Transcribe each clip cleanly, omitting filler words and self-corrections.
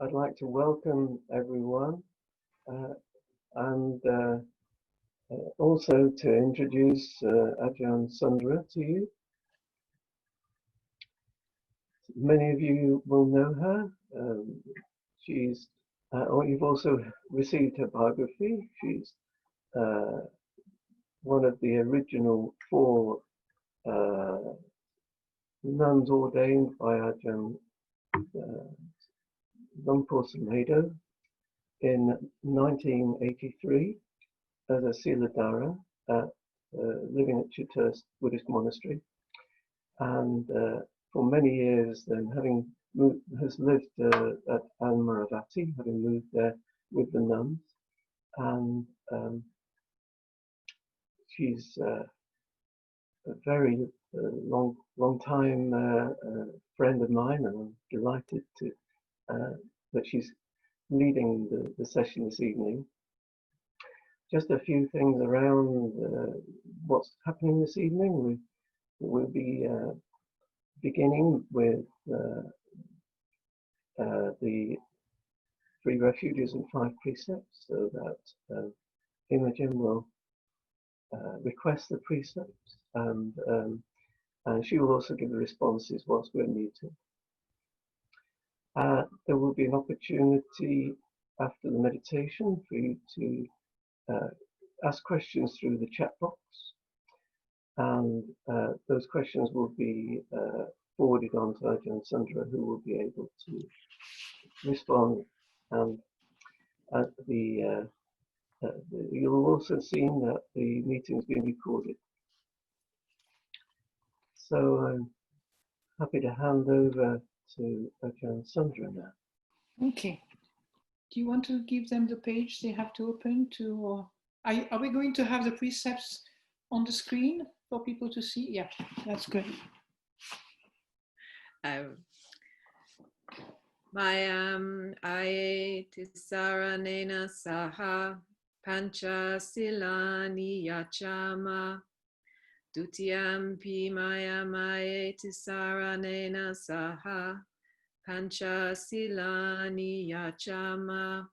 I'd like to welcome everyone and also to introduce Ajahn Sundara to you. Many of you will know her. She's, or you've also received her biography. She's one of the original 4 nuns ordained by Ajahn Sumedho in 1983 as a Siladhara, living at Chithurst Buddhist Monastery, and for many years then has lived at Amaravati, having moved there with the nuns, and she's a very long time friend of mine, and I'm delighted to that she's leading the session this evening. Just a few things around what's happening this evening. We'll be beginning with the 3 refuges and 5 precepts, so that Imogen will request the precepts, and she will also give the responses whilst we're muted. There will be an opportunity after the meditation for you to ask questions through the chat box, and those questions will be forwarded on to Ajahn Sundara, who will be able to respond. And at you'll also see that the meeting's been recorded. So I'm happy to hand over to Ajahn Sundara now. Okay. Do you want to give them the page they have to open to, or are we going to have the precepts on the screen for people to see? Yeah, that's good. Mayam ayeti saranena saha pancha silani yachama dutiyampi mayam ayeti saranena saha pancha silani yachama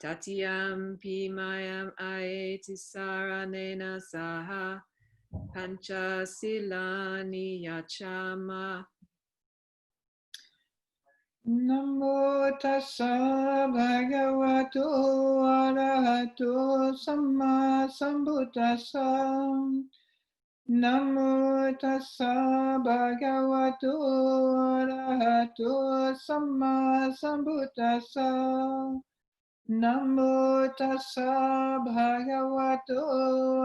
tatiyampi mayam ayeti saranena saha pancha silani yachama. Namo tassa bhagavato arahato samma sambuddhassa. Namo tassa bhagavato arahato samma sambuddhassa. Namo tassa bhagavato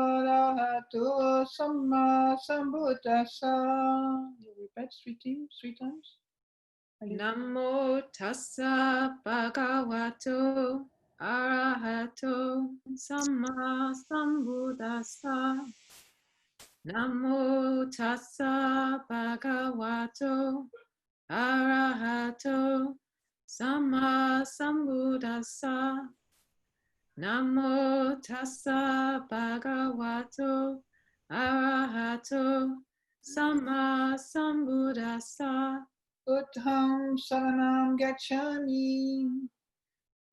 arahato samma sambuddhassa. You repeat 3 times. Namo tassa bhagavato arahato samma sambuddhassa. Namo tassa bhagavato arahato samma sambuddhassa. Namo tassa bhagavato arahato samma sambuddhassa. Buddham saranam gacchami.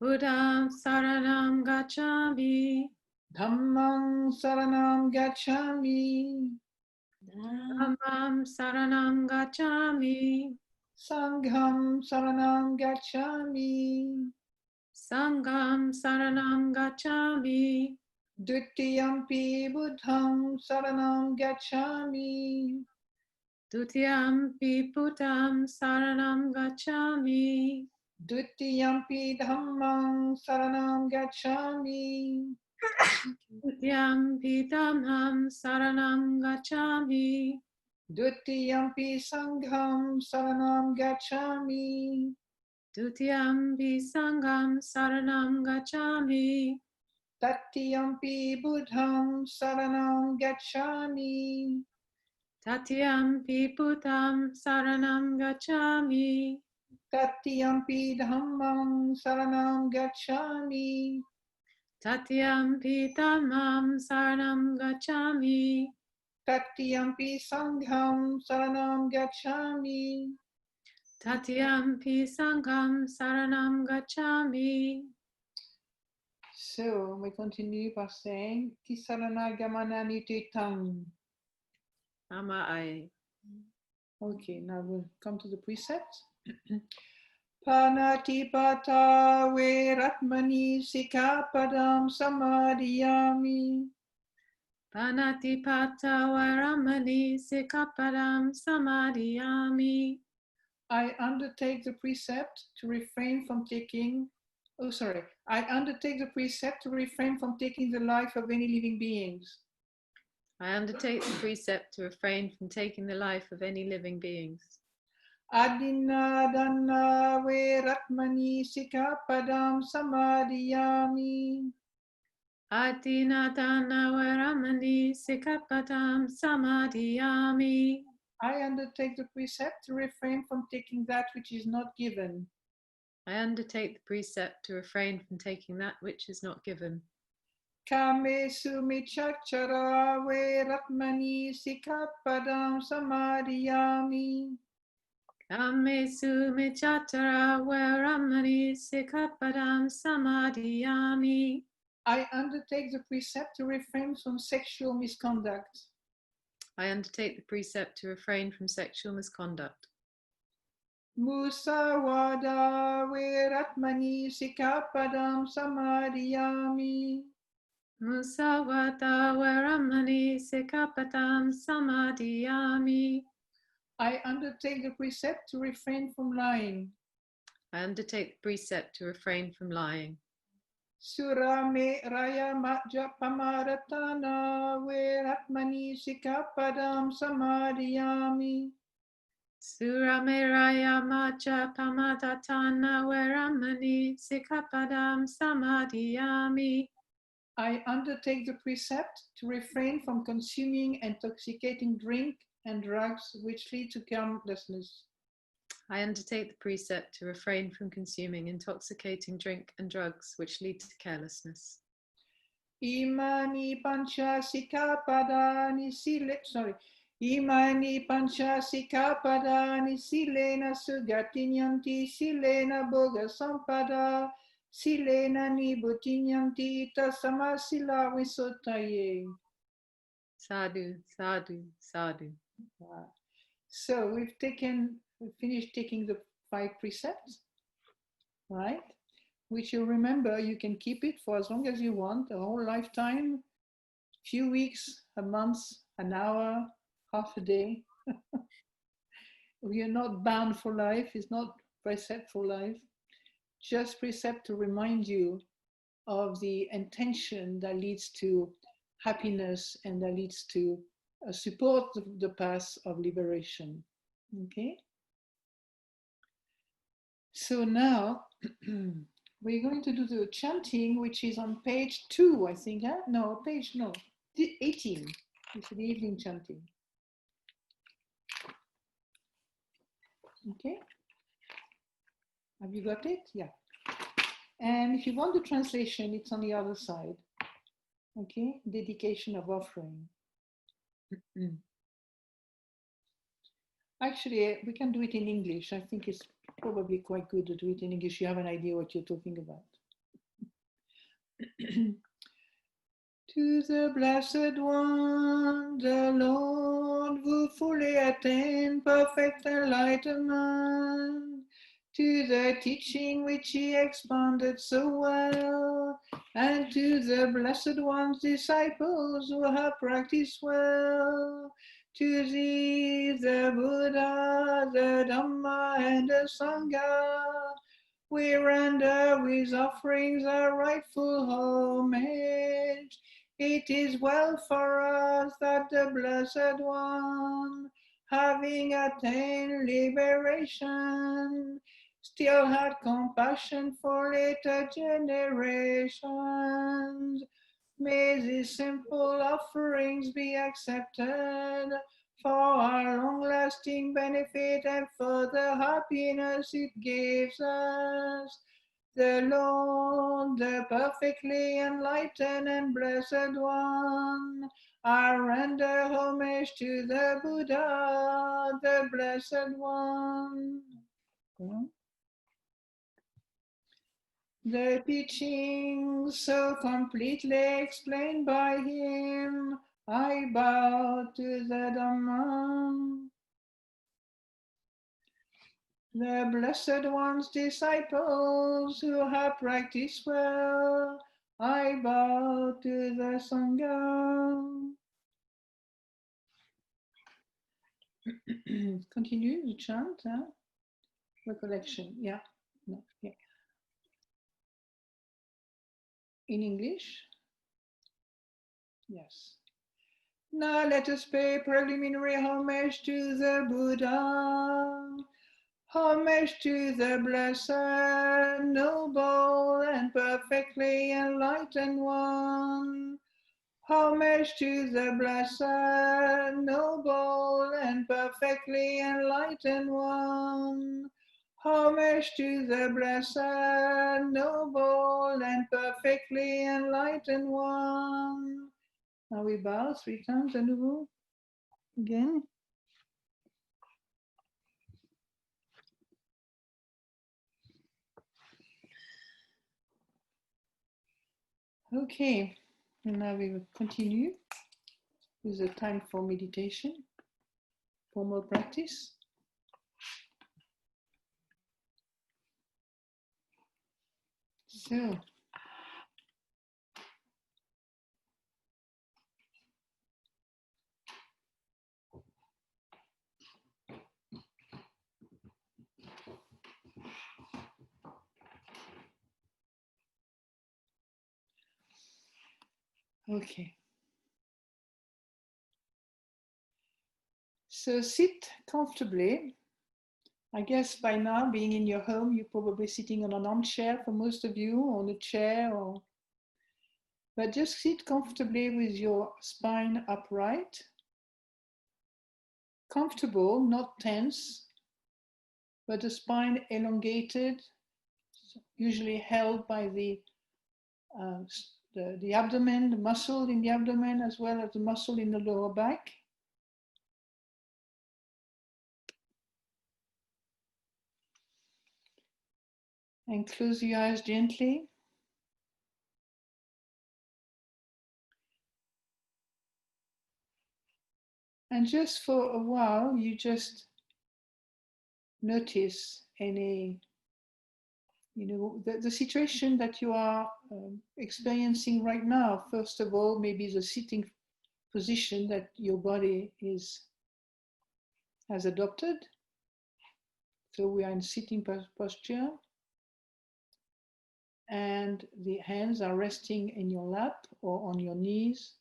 Buddham saranam gacchami. Dhammam saranam gacchami. Dhammam saranam gacchami. Sangham saranam gacchami. Sangham saranam gacchami. Dutiyampi buddham saranam gacchami. Dutiyampi buddham saranam gacchami. Dutiyampi dhammam saranam gacchami. Dutiyampi dhammam saranam gacchami. Dutiyampi sangham saranam gacchami. Dutiyampi sangham saranam gacchami. Tatiyampi buddham saranam gacchami. Tatiyampi buddham saranam gacchami. Tatiyampi dhammam saranam gacchami. Tatiyampi dhammam saranam gacchami. Tatiyampi sangham saranam gacchami. Tatyampi Sangham Saranam Gacchami. So we continue by saying Tisarana Gamanani Te Tang. Ama Ai. Okay, now we'll come to the precepts. Panatipata Veratmani Sikapadam Samadhiyami. Panatipata Varamani Sikapadam Samadhiyami. I undertake the precept to refrain from taking, I undertake the precept to refrain from taking the life of any living beings. I undertake the precept to refrain from taking the life of any living beings. Adina Dana Veratmani Sikapadam Samadhiyami. Adina Dana Varamani Sikapadam Samadhiyami. I undertake the precept to refrain from taking that which is not given. I undertake the precept to refrain from taking that which is not given. Kame Sumichachara Veratmani Sikapadam Samadhiyami. Kamesu Michatara Varamani Sikapadam Samadhiyami. I undertake the precept to refrain from sexual misconduct. I undertake the precept to refrain from sexual misconduct. Musawada Veratmani Sikapadam Samadhiyami. Musawata Varamani Sikapadam Samadhiyami. I undertake the precept to refrain from lying. I undertake the precept to refrain from lying. Surame Raya Matja Pamaratana Veratmani Sikapadam Samadhiyami. Surameraya Macha Pamadatana Varamani Sikapadam Samadhiyami. I undertake the precept to refrain from consuming intoxicating drink and drugs which lead to carelessness. I undertake the precept to refrain from consuming intoxicating drink and drugs which lead to carelessness. Imani Pancha Sikapadani Imani Pancha Sikapadani Silena Sugatinyanti Silena Boga Sampada Silena Nibutinyanti Tasamasila Visotaye. Sadhu, sadhu, sadhu. So we've finished taking the 5 precepts, right? Which you remember, you can keep it for as long as you want, a whole lifetime, few weeks, a month, an hour, half a day. We are not bound for life. It's not precept for life. Just precept to remind you of the intention that leads to happiness and that leads to support the path of liberation. Okay? So now we're going to do the chanting, which is on page 2, I think. Huh? No, 18. It's the evening chanting. Okay? Have you got it? Yeah. And if you want the translation, it's on the other side. Okay? Dedication of offering. Actually, we can do it in English. I think it's probably quite good to do it in English. You have an idea what you're talking about. To the Blessed One, the Lord, who fully attained perfect enlightenment, to the teaching which he expounded so well, and to the Blessed One's disciples who have practiced well, to thee, the Buddha, the Dhamma, and the Sangha, we render with offerings our rightful homage. It is well for us that the Blessed One, having attained liberation, still had compassion for later generations. May these simple offerings be accepted for our long-lasting benefit and for the happiness it gives us. The Lord, the perfectly enlightened and blessed One, I render homage to the Buddha, the blessed One. The teaching so completely explained by him, I bow to the Dhamma. The Blessed One's disciples who have practiced well, I bow to the Sangha. Continue the chant, huh? Recollection, yeah. No, yeah. In English? Yes. Now let us pay preliminary homage to the Buddha, homage to the blessed, noble, and perfectly enlightened one. Homage to the blessed, noble, and perfectly enlightened one. Homage to the blessed, noble, and perfectly enlightened one. Now we bow 3 times à nouveau. Again. Okay, and now we will continue with the time for meditation, formal practice. So, okay. So sit comfortably. I guess by now, being in your home, you're probably sitting on an armchair for most of you, on a chair, but just sit comfortably with your spine upright. Comfortable, not tense, but the spine elongated, usually held by the abdomen, the muscle in the abdomen, as well as the muscle in the lower back. And close your eyes gently. And just for a while, you just notice any, the situation that you are experiencing right now. First of all, maybe the sitting position that your body has adopted. So we are in sitting posture. And the hands are resting in your lap or on your knees.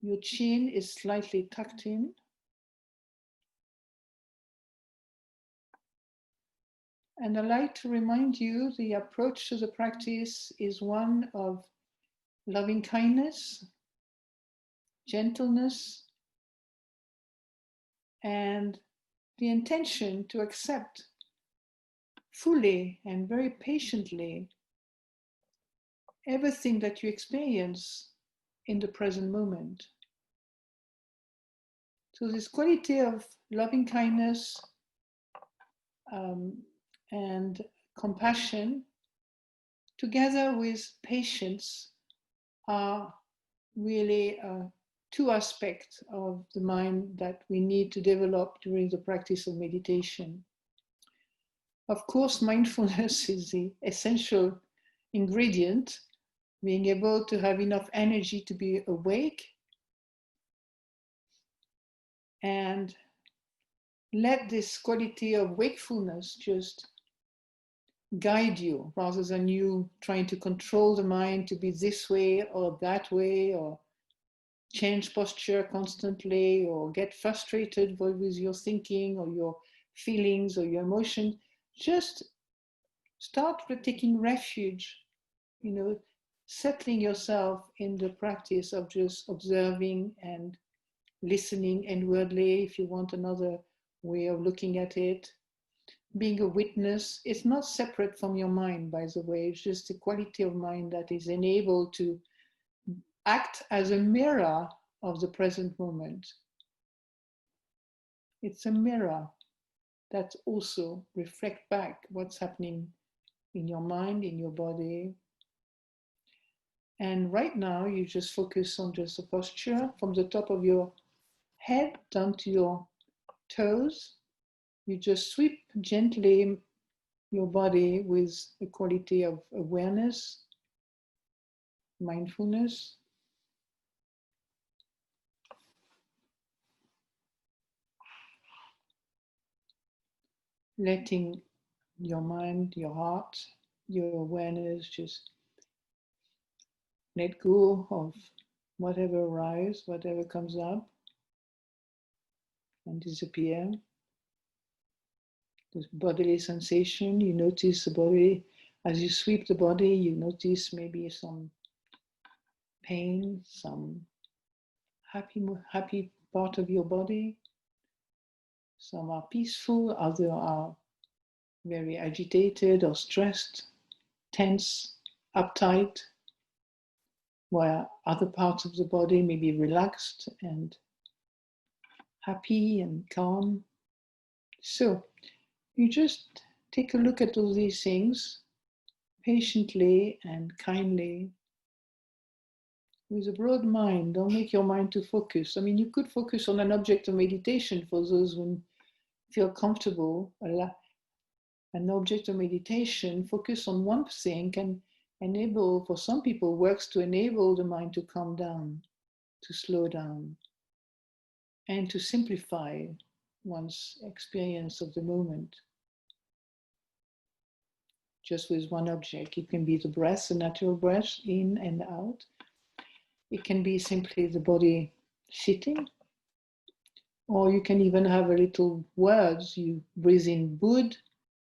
Your chin is slightly tucked in. And I'd like to remind you the approach to the practice is one of loving kindness, gentleness, and the intention to accept fully and very patiently everything that you experience in the present moment. So this quality of loving kindness and compassion, together with patience, are really 2 aspects of the mind that we need to develop during the practice of meditation. Of course, mindfulness is the essential ingredient, being able to have enough energy to be awake and let this quality of wakefulness just guide you rather than you trying to control the mind to be this way or that way, or change posture constantly, or get frustrated with your thinking or your feelings or your emotion. Just start with taking refuge, settling yourself in the practice of just observing and listening inwardly, if you want another way of looking at it. Being a witness is not separate from your mind, by the way. It's just a quality of mind that is enabled to act as a mirror of the present moment. It's a mirror that also reflect back what's happening in your mind, in your body. And right now, you just focus on just the posture from the top of your head down to your toes. You just sweep gently your body with a quality of awareness, mindfulness. Letting your mind, your heart, your awareness just let go of whatever arises, whatever comes up, and disappear. The bodily sensation, you notice the body. As you sweep the body, you notice maybe some pain, some happy part of your body. Some are peaceful, others are very agitated or stressed, tense, uptight, while other parts of the body may be relaxed and happy and calm. So you just take a look at all these things patiently and kindly with a broad mind. Don't make your mind too focused. I mean, you could focus on an object of meditation for those who feel comfortable. An object of meditation, focus on one thing can enable, for some people, works to enable the mind to calm down, to slow down, and to simplify one's experience of the moment. Just with one object. It can be the breath, the natural breath, in and out. It can be simply the body sitting. Or you can even have a little words. You breathe in Bud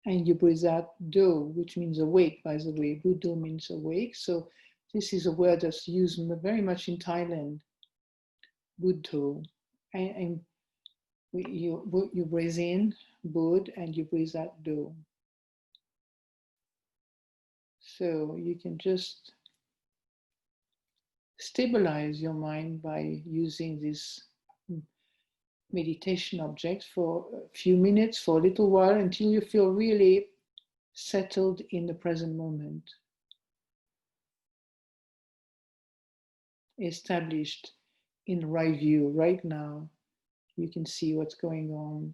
and you breathe out Do, which means awake, by the way. Buddha means awake. So this is a word that's used very much in Thailand. Buddha. And you breathe in Bud and you breathe out Do. So you can just stabilize your mind by using this meditation object for a few minutes, for a little while, until you feel really settled in the present moment, established in right view. Right now, you can see what's going on.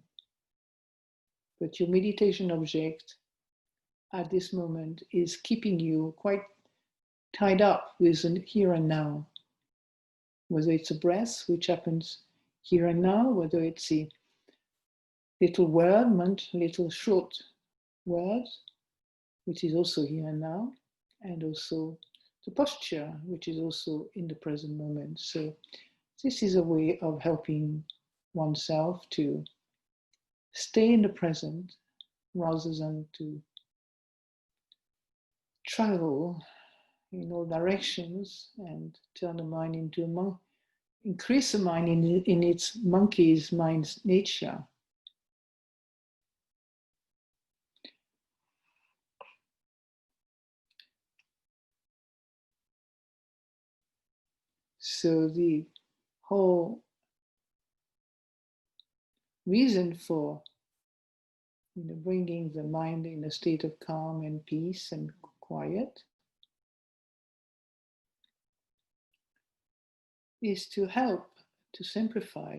But your meditation object at this moment is keeping you quite tied up with the here and now. Whether it's a breath, which happens here and now, whether it's a little word, little short words, which is also here and now, and also the posture, which is also in the present moment. So this is a way of helping oneself to stay in the present rather than to travel in all directions and turn the mind into a monk, increase the mind in its monkey's mind's nature. So the whole reason for bringing the mind in a state of calm and peace and quiet is to help to simplify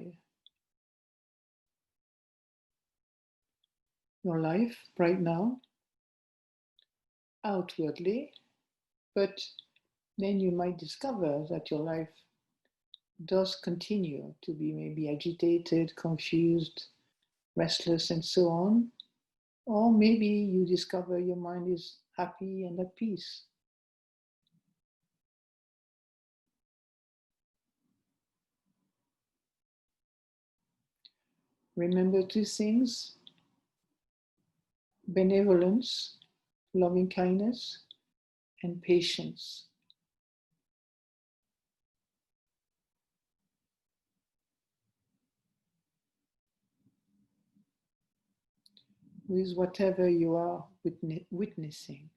your life right now, outwardly, but then you might discover that your life does continue to be maybe agitated, confused, restless, and so on. Or maybe you discover your mind is happy and at peace. Remember two things: benevolence, loving kindness, and patience. With whatever you are witnessing.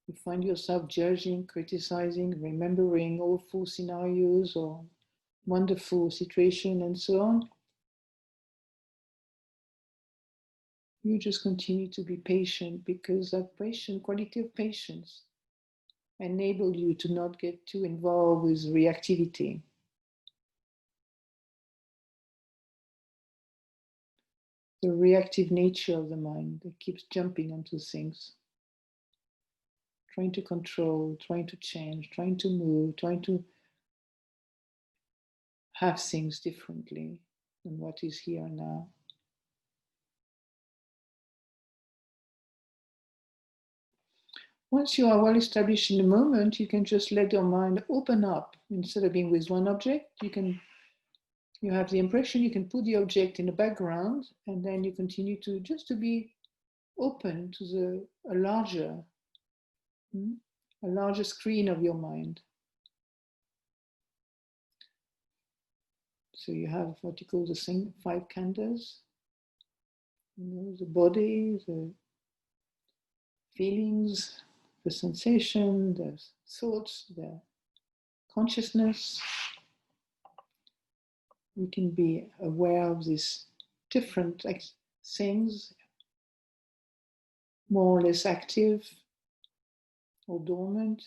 You find yourself judging, criticizing, remembering awful scenarios or wonderful situation and so on, you just continue to be patient, because that quality of patience enable you to not get too involved with reactivity. The reactive nature of the mind that keeps jumping onto things, trying to control, trying to change, trying to move, trying to have things differently than what is here now. Once you are well established in the moment, you can just let your mind open up. Instead of being with one object, you have the impression you can put the object in the background, and then you continue to just to be open to a larger screen of your mind. So you have what you call the 5 khandhas, the body, the feelings, the sensation, the thoughts, the consciousness. We can be aware of these different things, more or less active or dormant.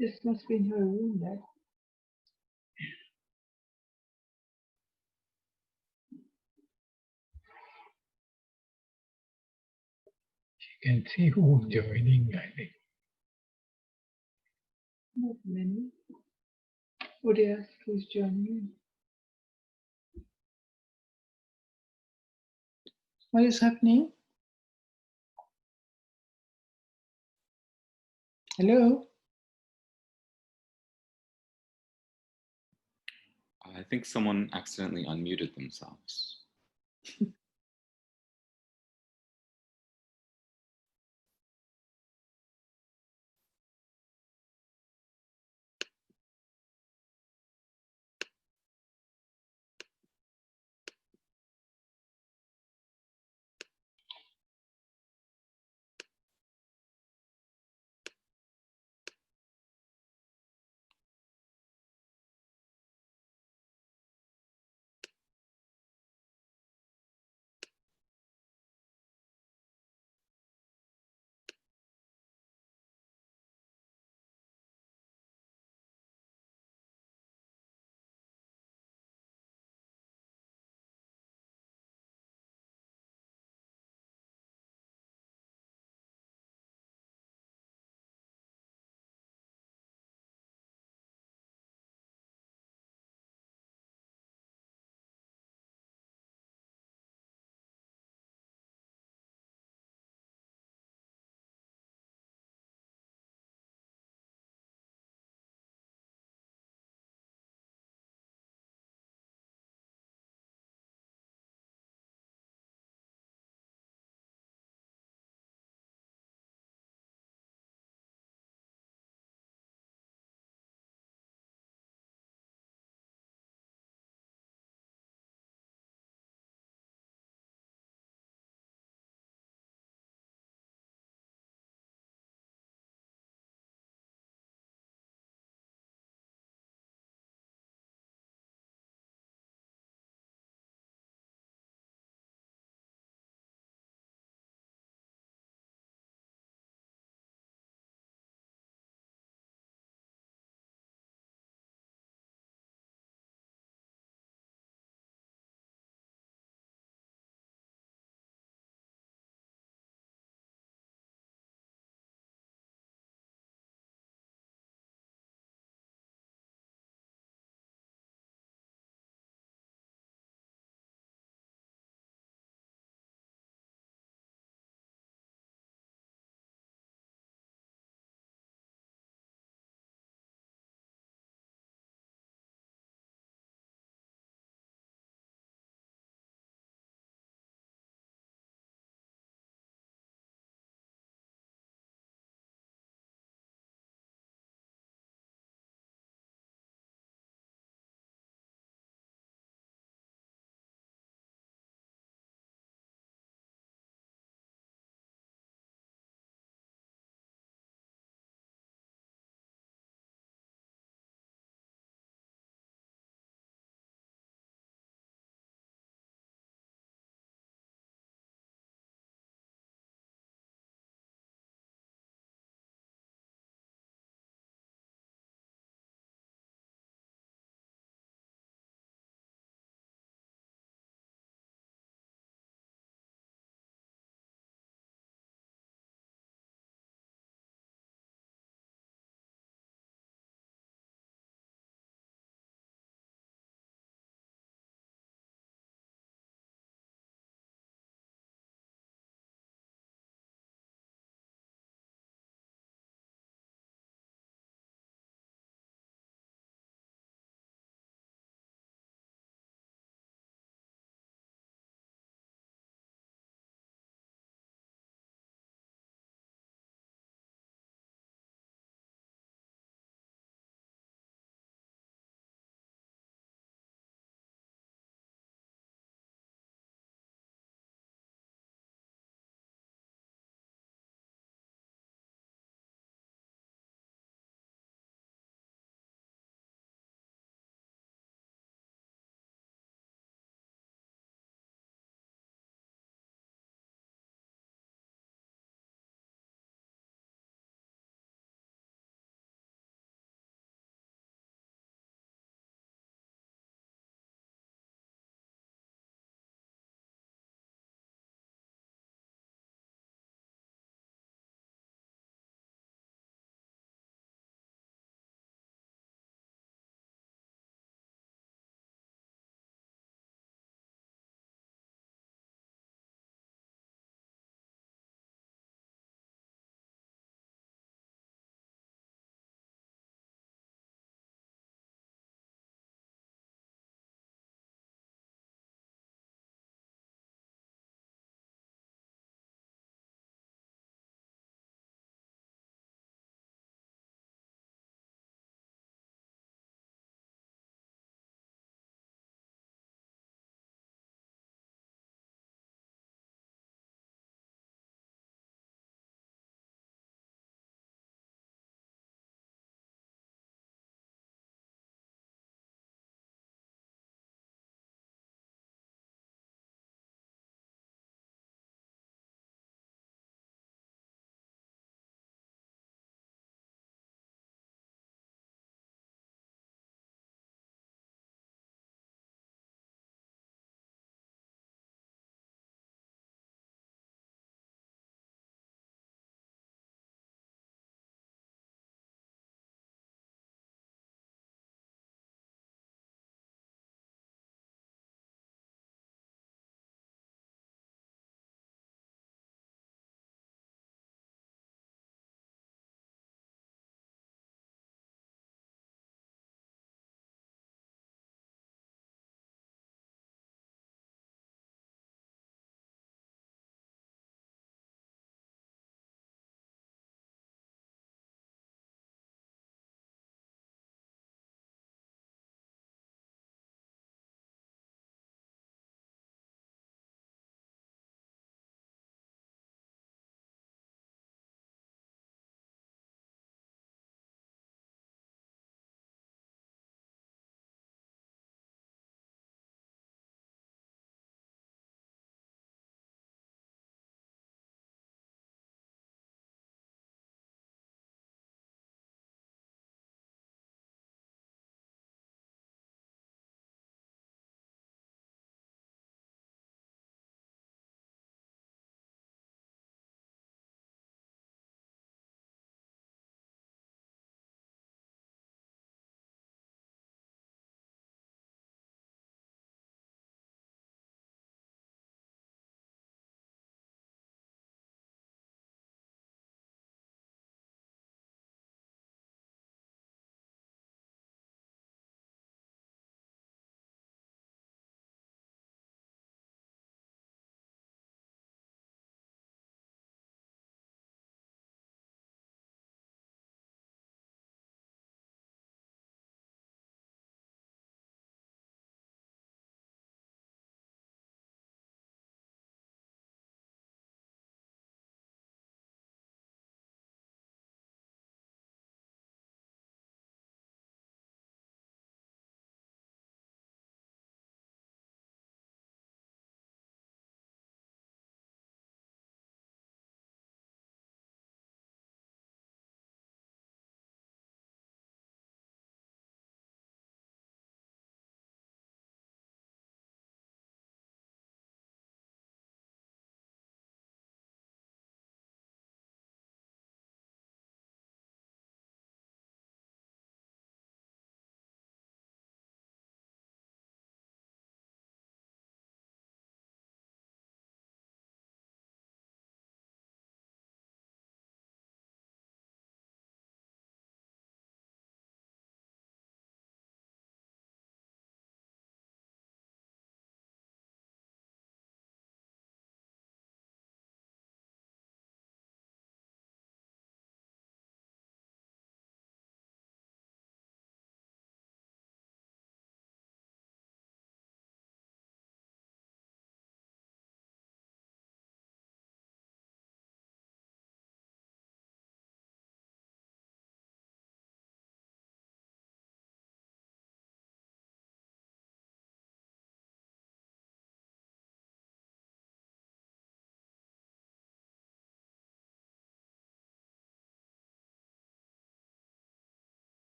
This must be in her room there. You can see who joining, I think. Not many. What else who's joining in? What is happening? Hello? I think someone accidentally unmuted themselves.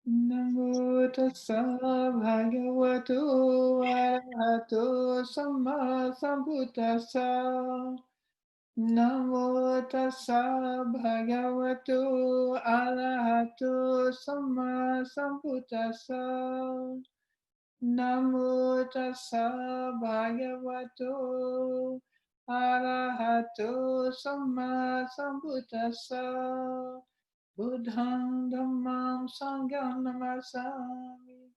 Namo tassa bhagavato arahato samma sambuddhassa. Namo tassa bhagavato arahato samma sambuddhassa. Namo tassa bhagavato arahato samma sambuddhassa. Buddham dhammam sangham namasami.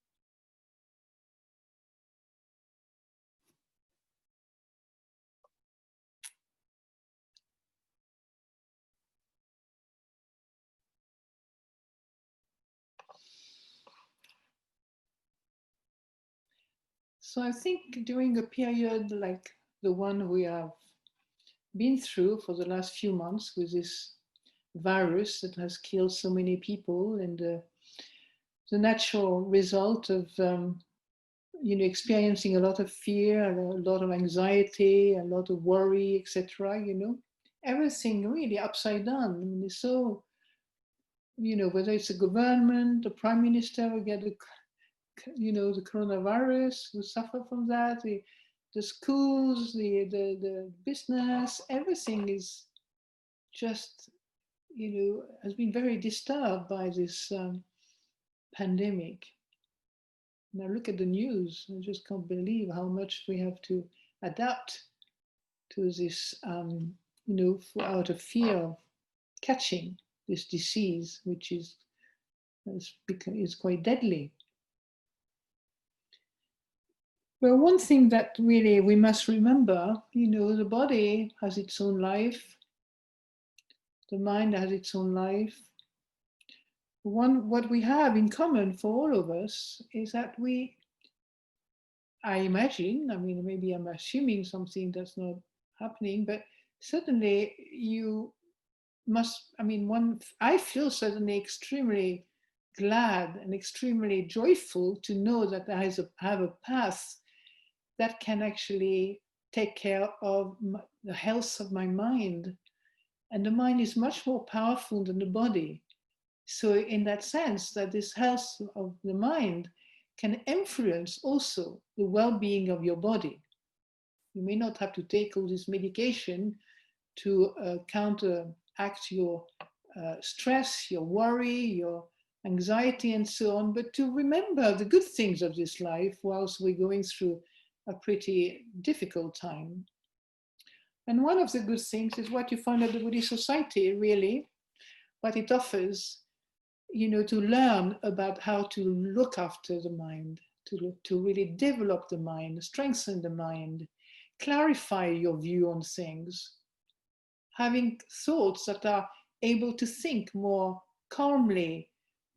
So I think during a period like the one we have been through for the last few months with this virus that has killed so many people, and the natural result of experiencing a lot of fear, a lot of anxiety, a lot of worry, etc. Everything really upside down. I mean, it's so, whether it's a government, the prime minister will get the coronavirus, will suffer from that. The schools, the business, everything is just, has been very disturbed by this pandemic. And I look at the news, I just can't believe how much we have to adapt to this, out of fear of catching this disease, which is quite deadly. Well, one thing that really we must remember, the body has its own life, the mind has its own life. What we have in common for all of us is that I imagine, maybe I'm assuming something that's not happening, but certainly you must, I feel certainly extremely glad and extremely joyful to know that I have a path that can actually take care of the health of my mind. And the mind is much more powerful than the body. So in that sense, that this health of the mind can influence also the well-being of your body. You may not have to take all this medication to counteract your stress, your worry, your anxiety, and so on, but to remember the good things of this life whilst we're going through a pretty difficult time. And one of the good things is what you find at the Buddhist Society, really, what it offers, to learn about how to look after the mind, to really develop the mind, strengthen the mind, clarify your view on things, having thoughts that are able to think more calmly,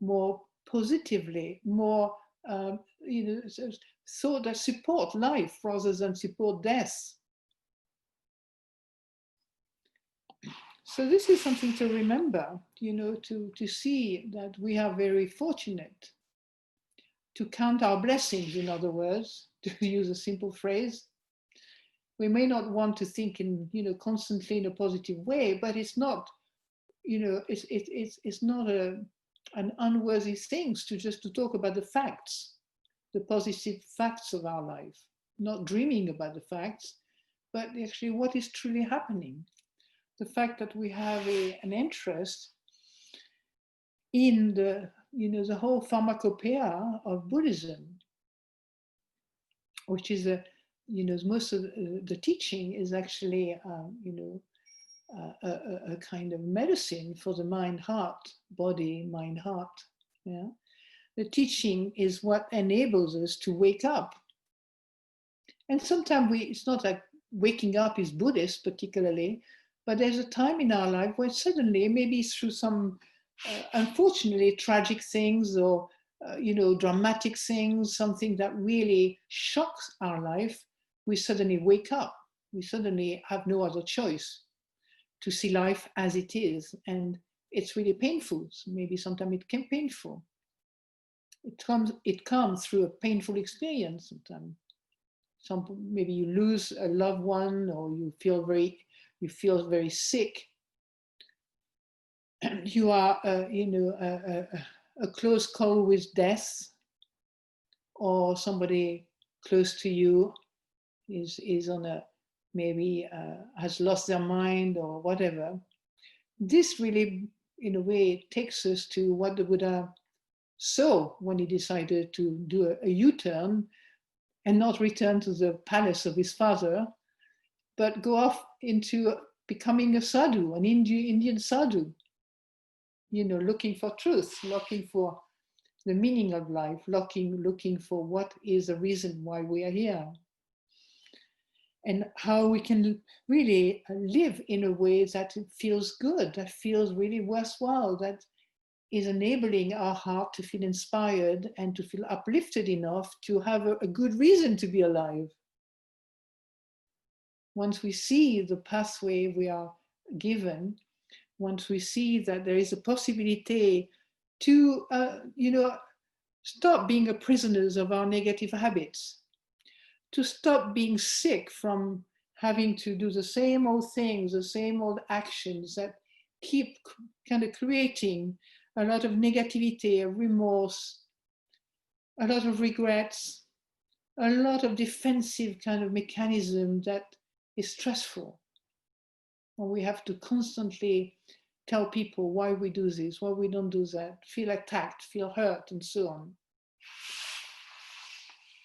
more positively, more, thought that support life rather than support death. So this is something to remember, to see that we are very fortunate, to count our blessings, in other words, to use a simple phrase. We may not want to think in, constantly in a positive way, but it's not, it's not an unworthy thing to talk about the facts, the positive facts of our life, not dreaming about the facts, but actually what is truly happening. The fact that we have an interest in the whole pharmacopoeia of Buddhism, which is most of the teaching is actually a kind of medicine for the mind, heart, body, mind, heart. Yeah, the teaching is what enables us to wake up. And sometimes it's not like waking up is Buddhist particularly, but there's a time in our life where suddenly, maybe through some unfortunately tragic things or dramatic things, something that really shocks our life, we suddenly wake up. We suddenly have no other choice to see life as it is, and it's really painful. So maybe sometimes it can be painful. It comes through a painful experience sometimes. Maybe you lose a loved one, or you feel very sick. you are, a close call with death, or somebody close to you is on a, maybe has lost their mind or whatever. This really, in a way, takes us to what the Buddha saw when he decided to do a U-turn and not return to the palace of his father, but go off into becoming a sadhu, an Indian sadhu, looking for truth, looking for the meaning of life, looking for what is the reason why we are here, and how we can really live in a way that feels good, that feels really worthwhile, that is enabling our heart to feel inspired and to feel uplifted enough to have a good reason to be alive. Once we see the pathway we are given, once we see that there is a possibility to, stop being a prisoners of our negative habits, to stop being sick from having to do the same old things, the same old actions that keep kind of creating a lot of negativity, remorse, a lot of regrets, a lot of defensive kind of mechanism that is stressful. And we have to constantly tell people why we do this, why we don't do that, feel attacked, feel hurt, and so on.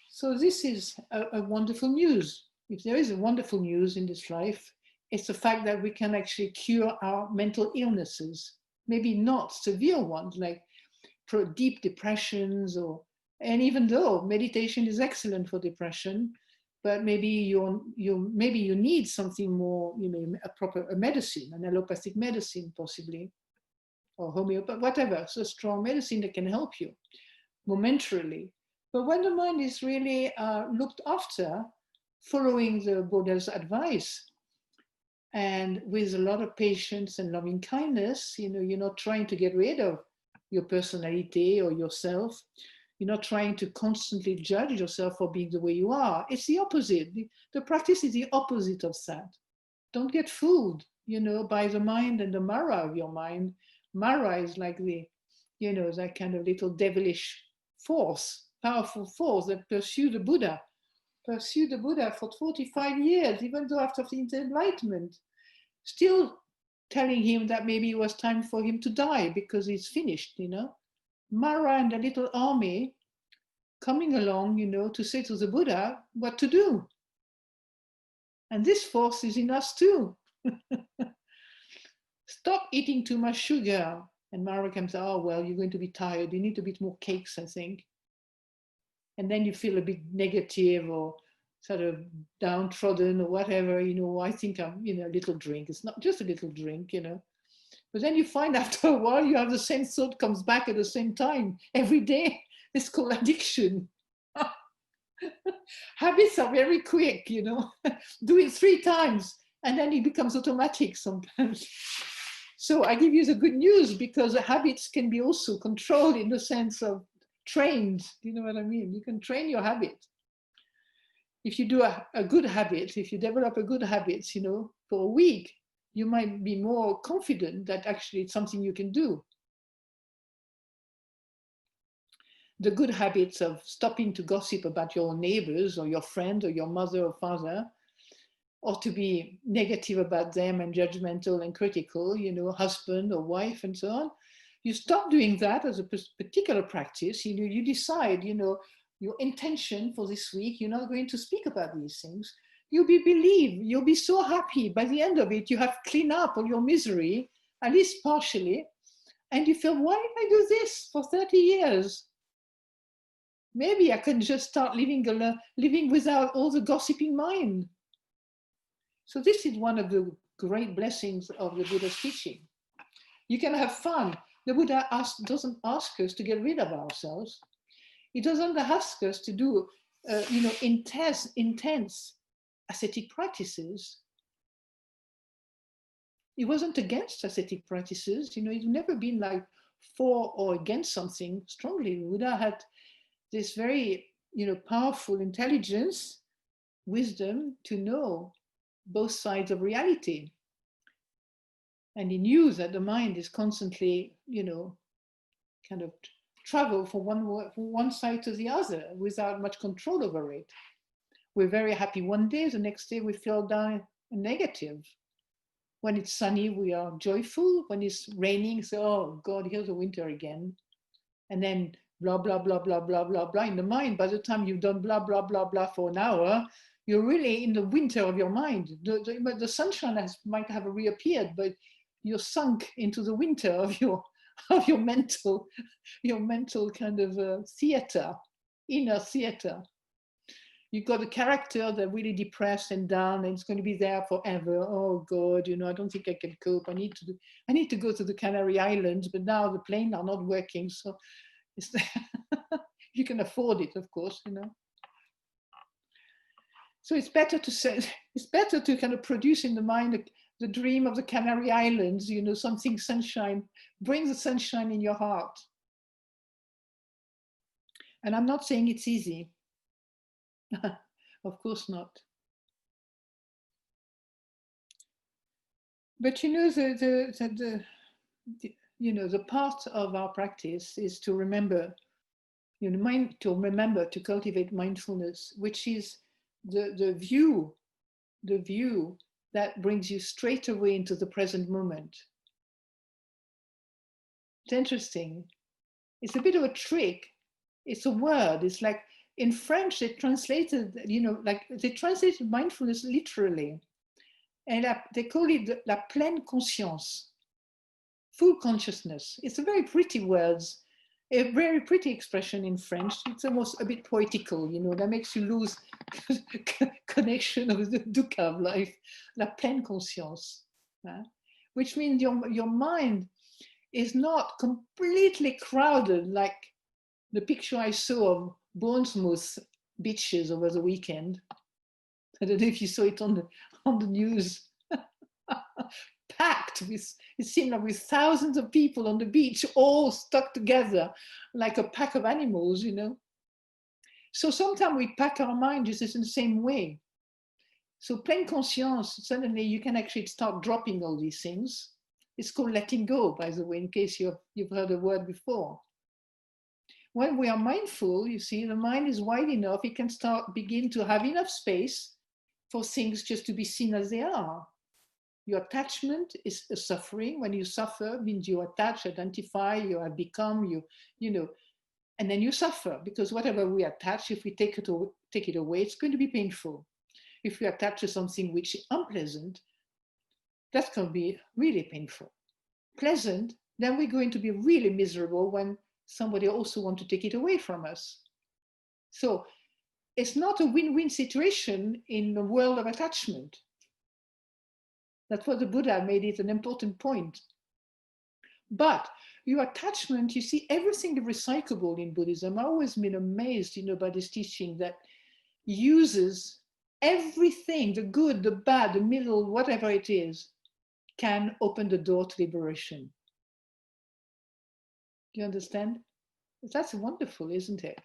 So this is a wonderful news. If there is a wonderful news in this life, it's the fact that we can actually cure our mental illnesses. Maybe not severe ones like deep depressions, and even though meditation is excellent for depression, but maybe you need something more, a medicine, an allopathic medicine possibly, or homeopathy, whatever, so strong medicine that can help you momentarily. But when the mind is really looked after, following the Buddha's advice, and with a lot of patience and loving kindness, you're not trying to get rid of your personality or yourself. You're not trying to constantly judge yourself for being the way you are. It's the opposite. The practice is the opposite of that. Don't get fooled, by the mind and the Mara of your mind. Mara is like that kind of little devilish force, powerful force that pursued the Buddha for 45 years, even though after the enlightenment, still telling him that maybe it was time for him to die because he's finished, Mara and a little army coming along, to say to the Buddha what to do. And this force is in us too. Stop eating too much sugar. And Mara comes, oh, well, you're going to be tired. You need a bit more cakes, I think. And then you feel a bit negative or sort of downtrodden or whatever, I think I'm, a little drink. It's not just a little drink, But then you find after a while, you have the same thought comes back at the same time every day. It's called addiction. Habits are very quick, Do it 3 times and then it becomes automatic sometimes. So I give you the good news, because habits can be also controlled in the sense of trained. Do you know what I mean? You can train your habit. If you do a good habit, if you develop a good habit, for a week, you might be more confident that actually it's something you can do. The good habits of stopping to gossip about your neighbors or your friend or your mother or father, or to be negative about them and judgmental and critical, husband or wife and so on. You stop doing that as a particular practice. You decide, your intention for this week, you're not going to speak about these things. You'll be so happy. By the end of it, you have cleaned up all your misery, at least partially, and you feel, why did I do this for 30 years? Maybe I can just start living without all the gossiping mind. So this is one of the great blessings of the Buddha's teaching. You can have fun. The Buddha doesn't ask us to get rid of ourselves. He doesn't ask us to do, intense ascetic practices. He wasn't against ascetic practices. He's never been like for or against something strongly. The Buddha had this very, powerful intelligence, wisdom to know both sides of reality. And he knew that the mind is constantly, kind of travel from one side to the other without much control over it. We're very happy one day, the next day we feel down negative. When it's sunny, we are joyful. When it's raining, so, oh God, here's the winter again. And then blah, blah, blah, blah, blah, blah, blah in the mind. By the time you've done blah, blah, blah, blah for an hour, you're really in the winter of your mind. The sunshine might have reappeared, but you're sunk into the winter of your mental kind of theater, inner theater. You've got a character that's really depressed and down, and it's going to be there forever. Oh God, I don't think I can cope. I need to go to the Canary Islands, but now the planes are not working, so you can afford it, of course, So it's better to kind of produce in the mind the dream of the Canary Islands, something sunshine. Bring the sunshine in your heart. And I'm not saying it's easy. Of course not. But the part of our practice is to remember, to cultivate mindfulness, which is the view that brings you straight away into the present moment. It's interesting. It's a bit of a trick. It's a word. It's like in French, they translated, they translated mindfulness literally. And they call it la pleine conscience, full consciousness. It's a very pretty word, a very pretty expression in French. It's almost a bit poetical, that makes you lose connection with the dukkha of life, la pleine conscience, which means your mind is not completely crowded like the picture I saw of Bournemouth beaches over the weekend. I don't know if you saw it on the news. Packed with, it seemed like with thousands of people on the beach, all stuck together like a pack of animals, So sometimes we pack our mind just in the same way. So pleine conscience, suddenly you can actually start dropping all these things. It's called letting go, by the way, in case you've heard the word before. When we are mindful, you see, the mind is wide enough, it can begin to have enough space for things just to be seen as they are. Your attachment is a suffering. When you suffer, means you attach, identify, you have become, and then you suffer, because whatever we attach, if we take it away, it's going to be painful. If we attach to something which is unpleasant, that's going to be really painful. Pleasant, then we're going to be really miserable when somebody also wants to take it away from us. So it's not a win-win situation in the world of attachment. That's what the Buddha made it an important point. But your attachment, you see, everything is recyclable in Buddhism. I've always been amazed, by this teaching that uses everything, the good, the bad, the middle, whatever it is, can open the door to liberation. Do you understand? That's wonderful, isn't it?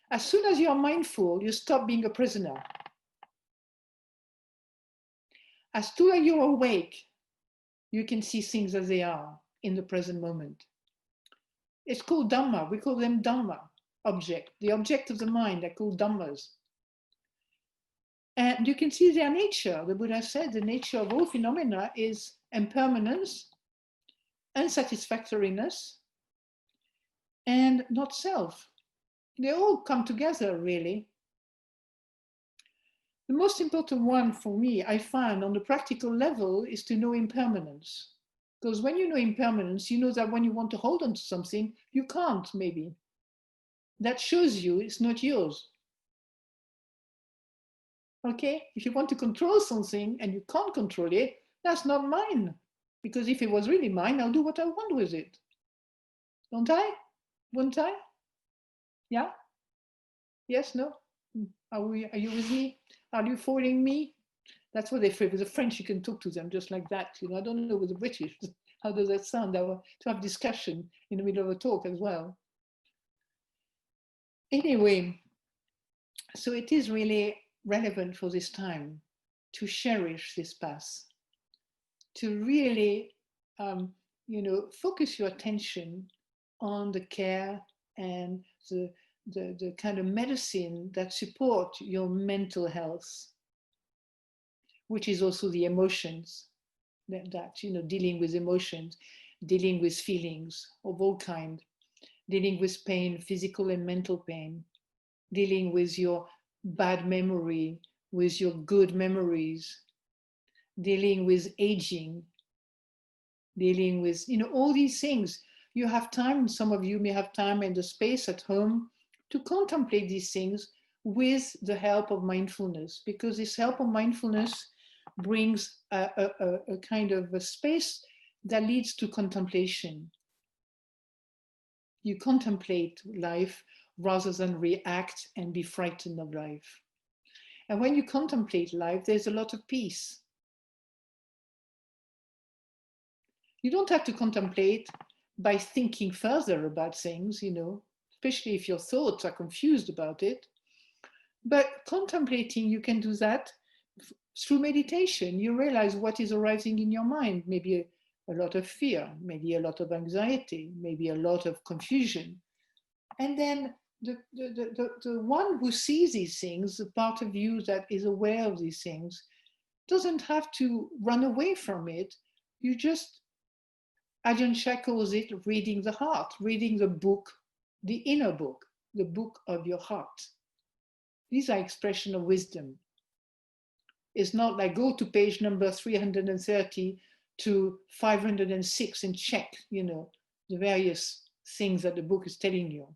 As soon as you're mindful, you stop being a prisoner. As soon as you're awake, you can see things as they are in the present moment. It's called Dhamma. We call them Dhamma, object. The object of the mind are called Dhammas. And you can see their nature. The Buddha said the nature of all phenomena is impermanence, unsatisfactoriness, and not self. They all come together, really. The most important one for me, I find on the practical level, is to know impermanence. Because when you know impermanence, you know that when you want to hold on to something, you can't, maybe. That shows you it's not yours. Okay? If you want to control something and you can't control it, that's not mine. Because if it was really mine, I'll do what I want with it. Don't I? Wouldn't I? Yeah? Yes, no? Are you with me? Are you following me? That's what they say. With the French, you can talk to them just like that. I don't know with the British. How does that sound? To have discussion in the middle of a talk as well. Anyway, so it is really relevant for this time to cherish this path, to really, focus your attention on the care and the kind of medicine that support your mental health, which is also the emotions, that dealing with emotions, dealing with feelings of all kind, dealing with pain, physical and mental pain, dealing with your bad memory, with your good memories, dealing with aging, dealing with, all these things. You have time, some of you may have time and the space at home to contemplate these things with the help of mindfulness, because this help of mindfulness brings a kind of a space that leads to contemplation. You contemplate life rather than react and be frightened of life. And when you contemplate life, there's a lot of peace. You don't have to contemplate by thinking further about things, especially if your thoughts are confused about it. But contemplating, you can do that through meditation. You realize what is arising in your mind, maybe a lot of fear, maybe a lot of anxiety, maybe a lot of confusion. And then the one who sees these things, the part of you that is aware of these things, doesn't have to run away from it. You just, Ajahn Chah calls it reading the heart, reading the book, the inner book, the book of your heart. These are expressions of wisdom. It's not like go to page number 330 to 506 and check, the various things that the book is telling you.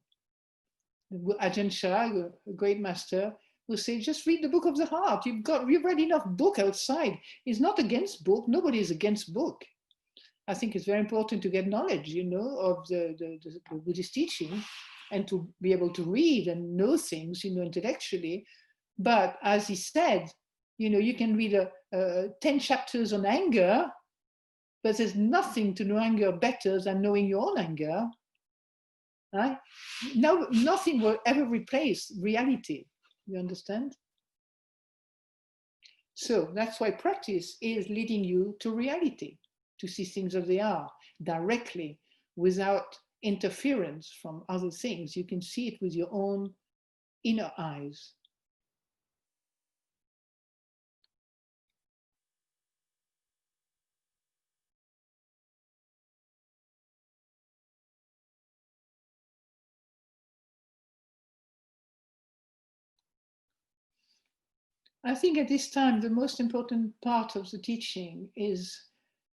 Ajahn Chah, a great master, will say, just read the book of the heart. You've read enough book outside. It's not against book. Nobody is against book. I think it's very important to get knowledge, of the Buddhist teaching and to be able to read and know things, intellectually. But as he said, you can read 10 chapters on anger, but there's nothing to know anger better than knowing your own anger. Right? No, nothing will ever replace reality. You understand? So that's why practice is leading you to reality, to see things as they are, directly, without interference from other things. You can see it with your own inner eyes. I think at this time, the most important part of the teaching is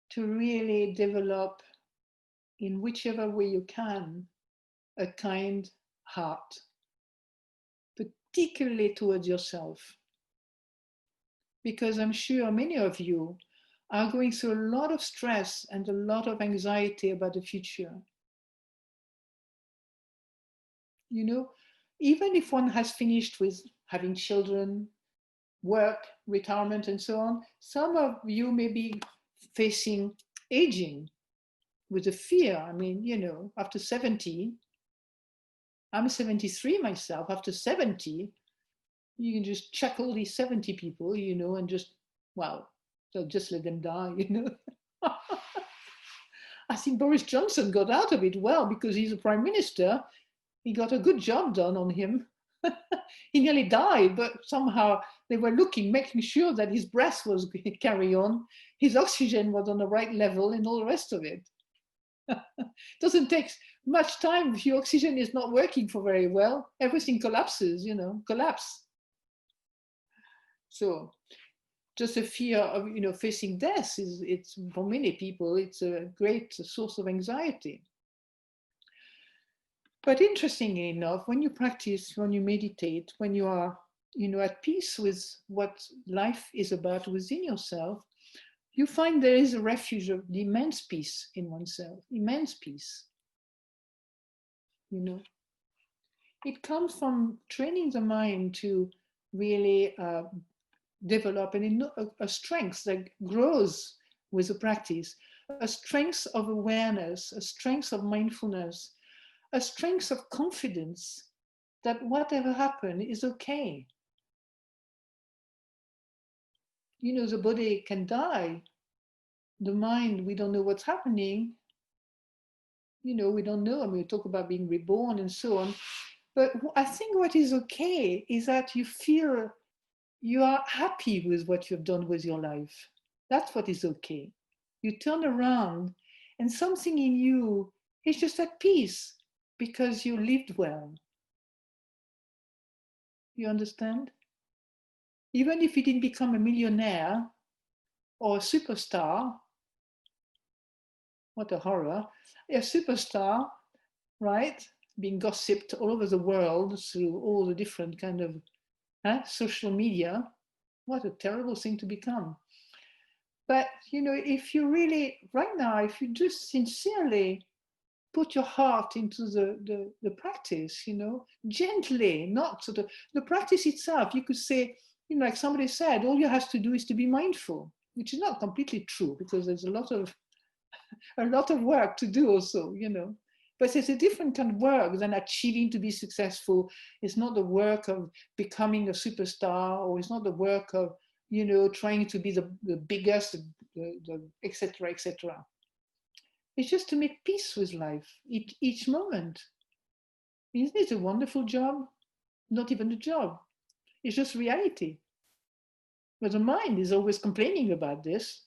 to really develop, in whichever way you can, a kind heart, particularly towards yourself. Because I'm sure many of you are going through a lot of stress and a lot of anxiety about the future. Even if one has finished with having children, work, retirement, and so on, some of you may be facing aging with a fear. I mean, after 70, I'm 73 myself, after 70, you can just check all these 70 people, and just, well, so just let them die, I think Boris Johnson got out of it well because he's a prime minister. He got a good job done on him. He nearly died, but somehow they were making sure that his breath was going to carry on, his oxygen was on the right level, and all the rest of it. Doesn't take much time if your oxygen is not working for very well. Everything collapses, collapse. So just a fear of, facing death it's for many people, it's a great source of anxiety. But interestingly enough, when you practice, when you meditate, when you are, at peace with what life is about within yourself, you find there is a refuge of the immense peace in oneself, immense peace. It comes from training the mind to really develop a strength that grows with the practice, a strength of awareness, a strength of mindfulness, a strength of confidence that whatever happens is okay. The body can die, the mind, we don't know what's happening. You know, we don't know. I mean, we talk about being reborn and so on. But I think what is okay is that you feel you are happy with what you've done with your life. That's what is okay. You turn around and something in you is just at peace because you lived well. You understand? Even if you didn't become a millionaire or a superstar, what a horror, a superstar, right? Being gossiped all over the world through all the different kind of social media. What a terrible thing to become. But, you know, if you really, right now, if you just sincerely put your heart into the practice, you know, gently, not sort of, the practice itself, you could say, you know, like somebody said, all you have to do is to be mindful, which is not completely true because there's a lot of work to do also, you know. But it's a different kind of work than achieving to be successful. It's not the work of becoming a superstar, or it's not the work of, you know, trying to be the biggest, etc., etc. It's just to make peace with life each moment. Isn't it a wonderful job? Not even a job. It's just reality. But the mind is always complaining about this.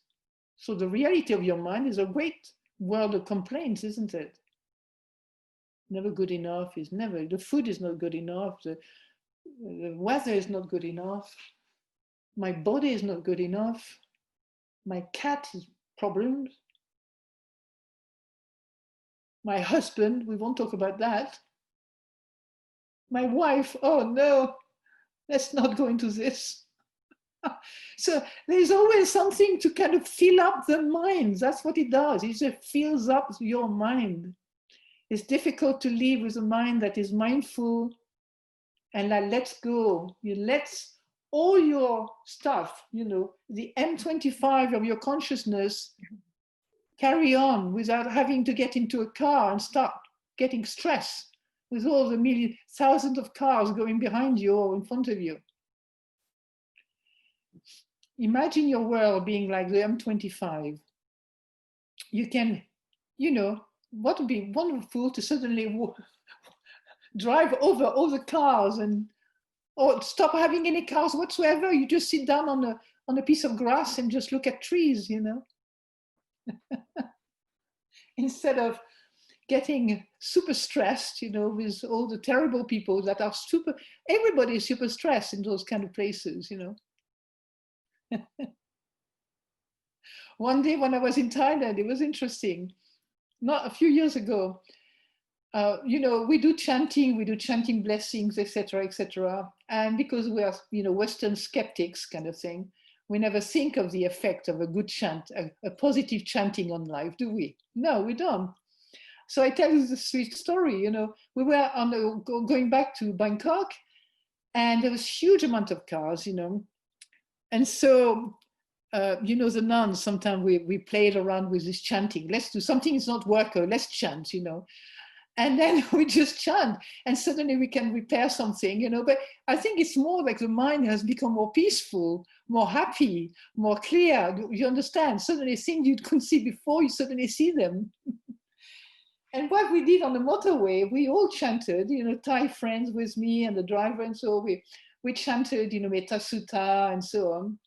So the reality of your mind is a great world of complaints, isn't it? Never good enough is never. The food is not good enough. The weather is not good enough. My body is not good enough. My cat has problems. My husband, we won't talk about that. My wife, oh no, let's not go into this. So there's always something to kind of fill up the mind. That's what it does. It just fills up your mind. It's difficult to live with a mind that is mindful and that lets go. You let all your stuff, you know, the M25 of your consciousness carry on without having to get into a car and start getting stressed with all the thousands of cars going behind you or in front of you. Imagine your world being like the M25. You can, you know, what would be wonderful to suddenly drive over all the cars or stop having any cars whatsoever. You just sit down on a piece of grass and just look at trees, you know. Instead of getting super stressed, you know, with all the terrible people that are everybody is super stressed in those kind of places, you know. One day when I was in Thailand, it was interesting. Not a few years ago, you know, we do chanting blessings, etc., etc. And because we are, you know, Western skeptics kind of thing, we never think of the effect of a good chant, a positive chanting on life, do we? No, we don't. So I tell you the sweet story. You know, we were going back to Bangkok, and there was huge amount of cars, you know, and so. You know, the nuns, sometimes we played around with this chanting. Let's do something is not working, let's chant, you know. And then we just chant and suddenly we can repair something, you know. But I think it's more like the mind has become more peaceful, more happy, more clear. You understand? Suddenly things you couldn't see before, you suddenly see them. And what we did on the motorway, we all chanted, you know, Thai friends with me and the driver. And so we chanted, you know, Metta Sutta and so on.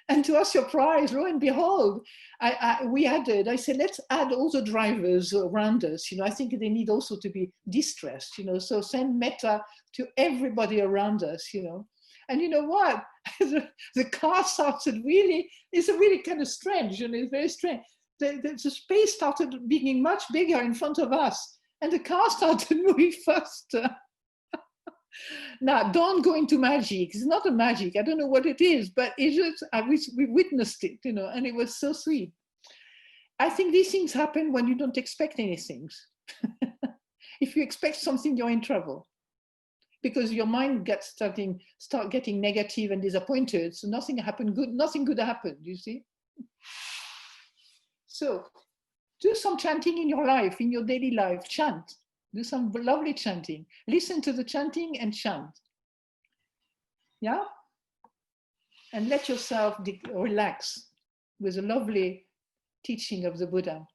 And to our surprise, lo and behold, I said, let's add all the drivers around us. You know, I think they need also to be distressed, you know, so send metta to everybody around us, you know. And you know what? the car started it's really kind of strange, you know, it's very strange. The space started being much bigger in front of us and the car started moving faster. Now, don't go into magic. It's not a magic. I don't know what it is, but it's just, we witnessed it, you know, and it was so sweet. I think these things happen when you don't expect anything. If you expect something, you're in trouble because your mind start getting negative and disappointed. So nothing good happened, you see? So do some chanting in your life, in your daily life, chant. Do some lovely chanting. Listen to the chanting and chant. Yeah? And let yourself relax. with a lovely teaching of the Buddha,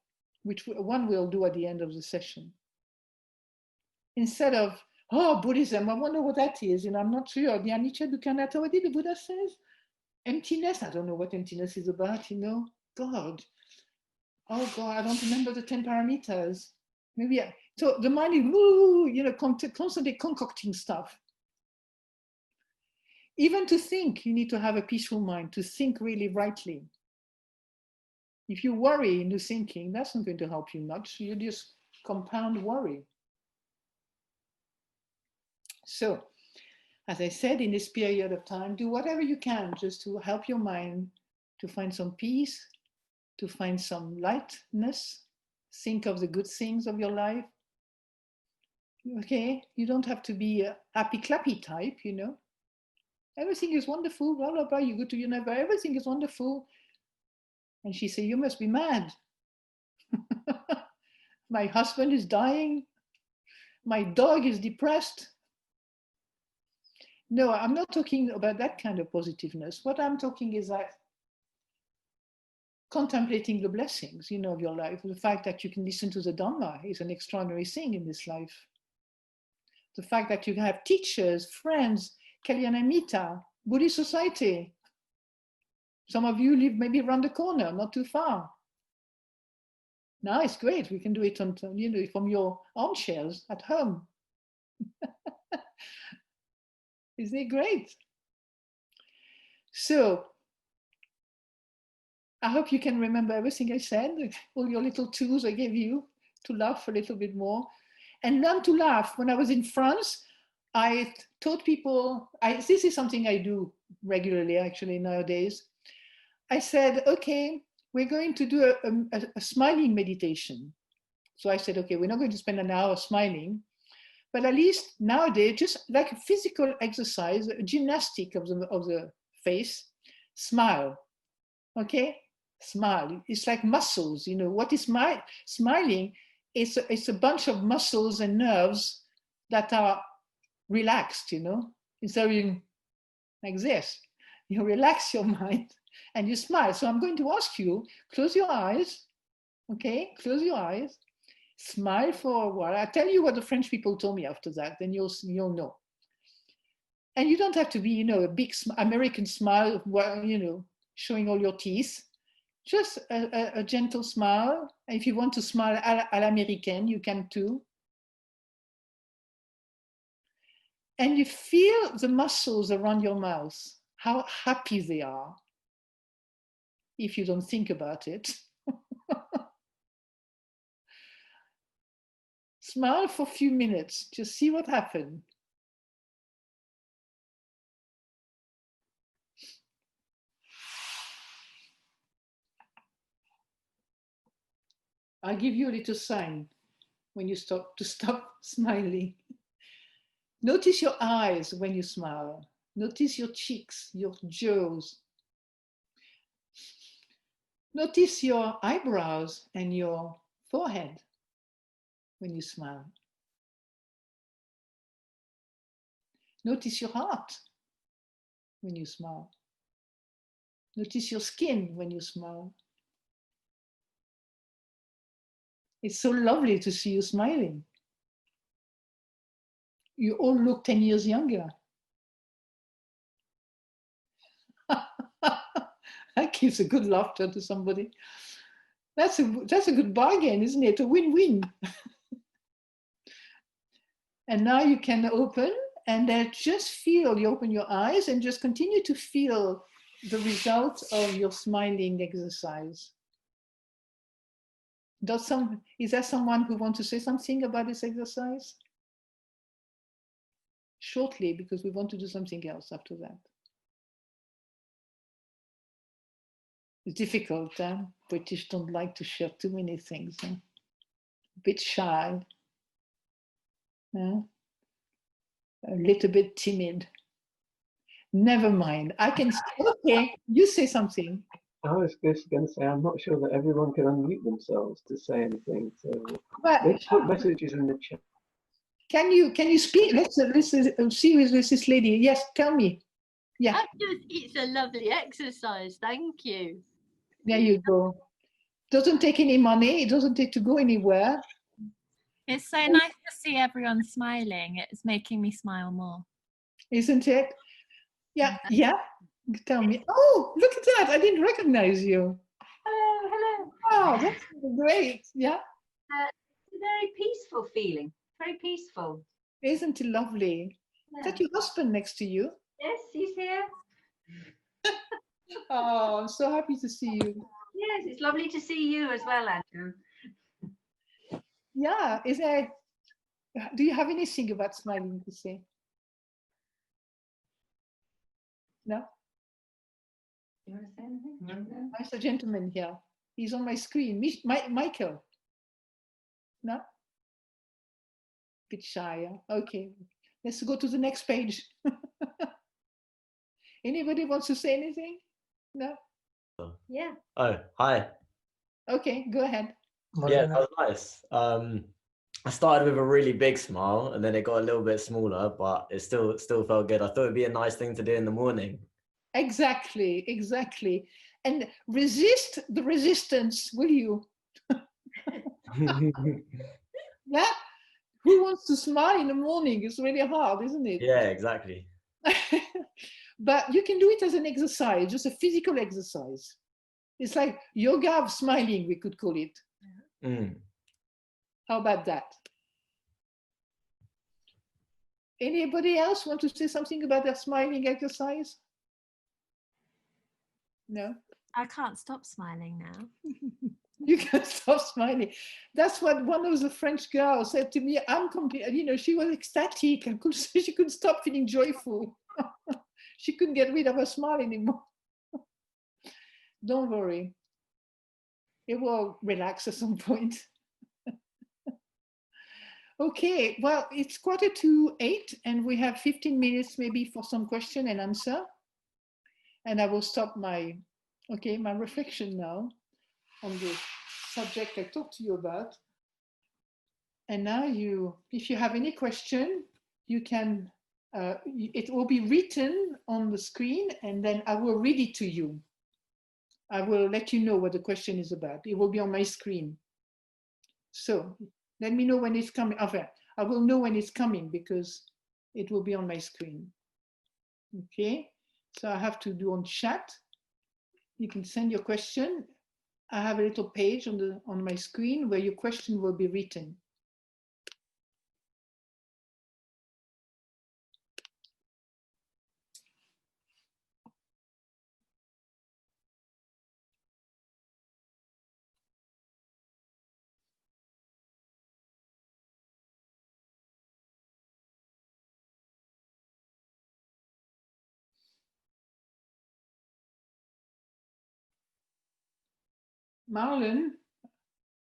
which one will do at the end of the session. Instead of, oh, Buddhism, I wonder what that is. I'm not sure. The anicca dukkha anatta, what did the Buddha says? Emptiness. I don't know what emptiness is about, God. Oh God, I don't remember the 10 parameters. Maybe. So the mind is, constantly concocting stuff. Even to think, you need to have a peaceful mind, to think really rightly. If you worry in the thinking, that's not going to help you much. You just compound worry. So, as I said, in this period of time, do whatever you can just to help your mind to find some peace, to find some lightness. Think of the good things of your life. Okay, you don't have to be a happy clappy type, Everything is wonderful, blah, blah, blah. You go to your neighbor, everything is wonderful. And she said, you must be mad. My husband is dying. My dog is depressed. No, I'm not talking about that kind of positiveness. What I'm talking is that contemplating the blessings, of your life. The fact that you can listen to the Dhamma is an extraordinary thing in this life. The fact that you have teachers, friends, Kalyanamita, Buddhist Society. Some of you live maybe around the corner, not too far. Now it's great. We can do it from your armchairs at home. Isn't it great? So, I hope you can remember everything I said, all your little tools I gave you to laugh a little bit more. And learn to laugh. When I was in France, I taught people, this is something I do regularly actually nowadays. I said, okay, we're going to do a smiling meditation. So I said, okay, we're not going to spend an hour smiling, but at least nowadays, just like a physical exercise, a gymnastic of the face, smile, okay? Smile, it's like muscles, what is smiling? It's a bunch of muscles and nerves that are relaxed, instead of being like this. You relax your mind and you smile. So I'm going to ask you, close your eyes, okay? Close your eyes, smile for a while. I'll tell you what the French people told me after that, then you'll know. And you don't have to be, a big American smile, showing all your teeth. Just a gentle smile. If you want to smile à l'américaine, you can too. And you feel the muscles around your mouth, how happy they are, if you don't think about it. Smile for a few minutes, just see what happens. I'll give you a little sign when you stop smiling. Notice your eyes when you smile. Notice your cheeks, your jaws. Notice your eyebrows and your forehead when you smile. Notice your heart when you smile. Notice your skin when you smile. It's so lovely to see you smiling. You all look 10 years younger. That gives a good laughter to somebody. That's a good bargain, isn't it? A win-win. And now you can open and then just feel, you open your eyes and just continue to feel the result of your smiling exercise. Is there someone who wants to say something about this exercise? Shortly, because we want to do something else after that. It's difficult, huh? British don't like to share too many things. Huh? A bit shy. Huh? A little bit timid. Never mind. I can say, okay, you say something. I was just going to say, I'm not sure that everyone can unmute themselves to say anything. So let's put messages in the chat. Can you speak? Let's see with this lady. Yes, tell me. Yeah. It's a lovely exercise. Thank you. There you go. Doesn't take any money. It doesn't take to go anywhere. It's so nice to see everyone smiling. It's making me smile more. Isn't it? Yeah, yeah. Tell me. Oh, look at that. I didn't recognize you. Hello, hello. Oh, that's great. Yeah. It's a very peaceful feeling. Very peaceful. Isn't it lovely? Yeah. Is that your husband next to you? Yes, he's here. Oh, I'm so happy to see you. Yes, it's lovely to see you as well, Andrew. Yeah. Do you have anything about smiling to say? No? You want to say anything? No. There's a gentleman here. He's on my screen. Michael. No? Bit shy. Huh? Okay. Let's go to the next page. Anybody wants to say anything? No? Yeah. Oh, hi. Okay, go ahead. Yeah, that was nice. I started with a really big smile and then it got a little bit smaller, but it still felt good. I thought it'd be a nice thing to do in the morning. Exactly, exactly. And resist the resistance, will you? Yeah? Who wants to smile in the morning? It's really hard, isn't it? Yeah, exactly. But you can do it as an exercise, just a physical exercise. It's like yoga of smiling, we could call it. Mm. How about that? Anybody else want to say something about their smiling exercise? No? I can't stop smiling now. You can stop smiling. That's what one of the French girls said to me. She was ecstatic. She couldn't stop feeling joyful. She couldn't get rid of her smile anymore. Don't worry. It will relax at some point. Okay, well, it's 7:45 and we have 15 minutes maybe for some question and answer. And I will stop my reflection now on the subject I talked to you about. And now if you have any question, you can, it will be written on the screen and then I will read it to you. I will let you know what the question is about. It will be on my screen. So let me know when it's coming. Enfin, I will know when it's coming because it will be on my screen. Okay, so I have to do on chat. You can send your question. I have a little page on my screen where your question will be written. Marlon,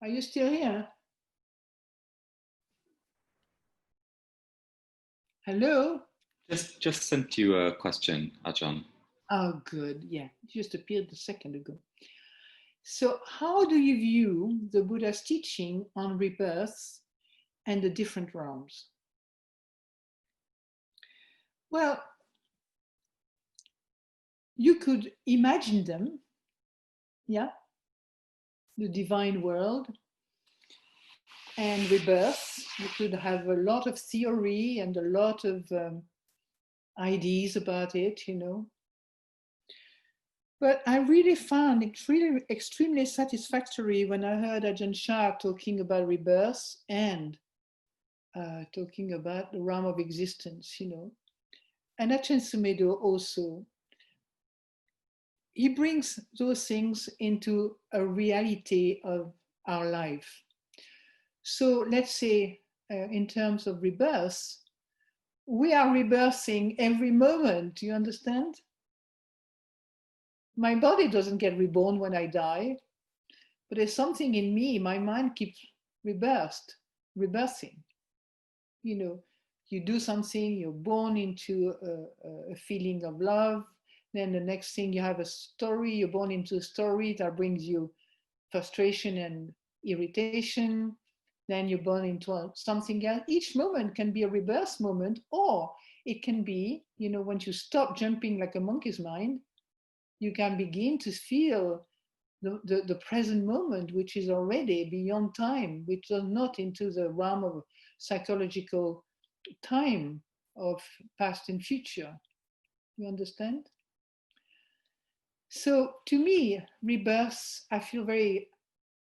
are you still here? Hello? Just sent you a question, Ajahn. Oh, good. Yeah, it just appeared a second ago. So how do you view the Buddha's teaching on rebirth and the different realms? Well, you could imagine them, yeah, the divine world and rebirth. You could have a lot of theory and a lot of ideas about it, But I really found it really extremely satisfactory when I heard Ajahn Chah talking about rebirth and talking about the realm of existence, And Ajahn Sumedho also. He brings those things into a reality of our life. So let's say in terms of rebirth, we are rebirthing every moment, do you understand? My body doesn't get reborn when I die, but there's something in me, my mind keeps rebirthing. You do something, you're born into a feeling of love, then the next thing you have a story, you're born into a story that brings you frustration and irritation, then you're born into something else. Each moment can be a rebirth moment, or it can be, once you stop jumping like a monkey's mind, you can begin to feel the present moment, which is already beyond time, which is not into the realm of psychological time of past and future. You understand? So to me, rebirth, I feel very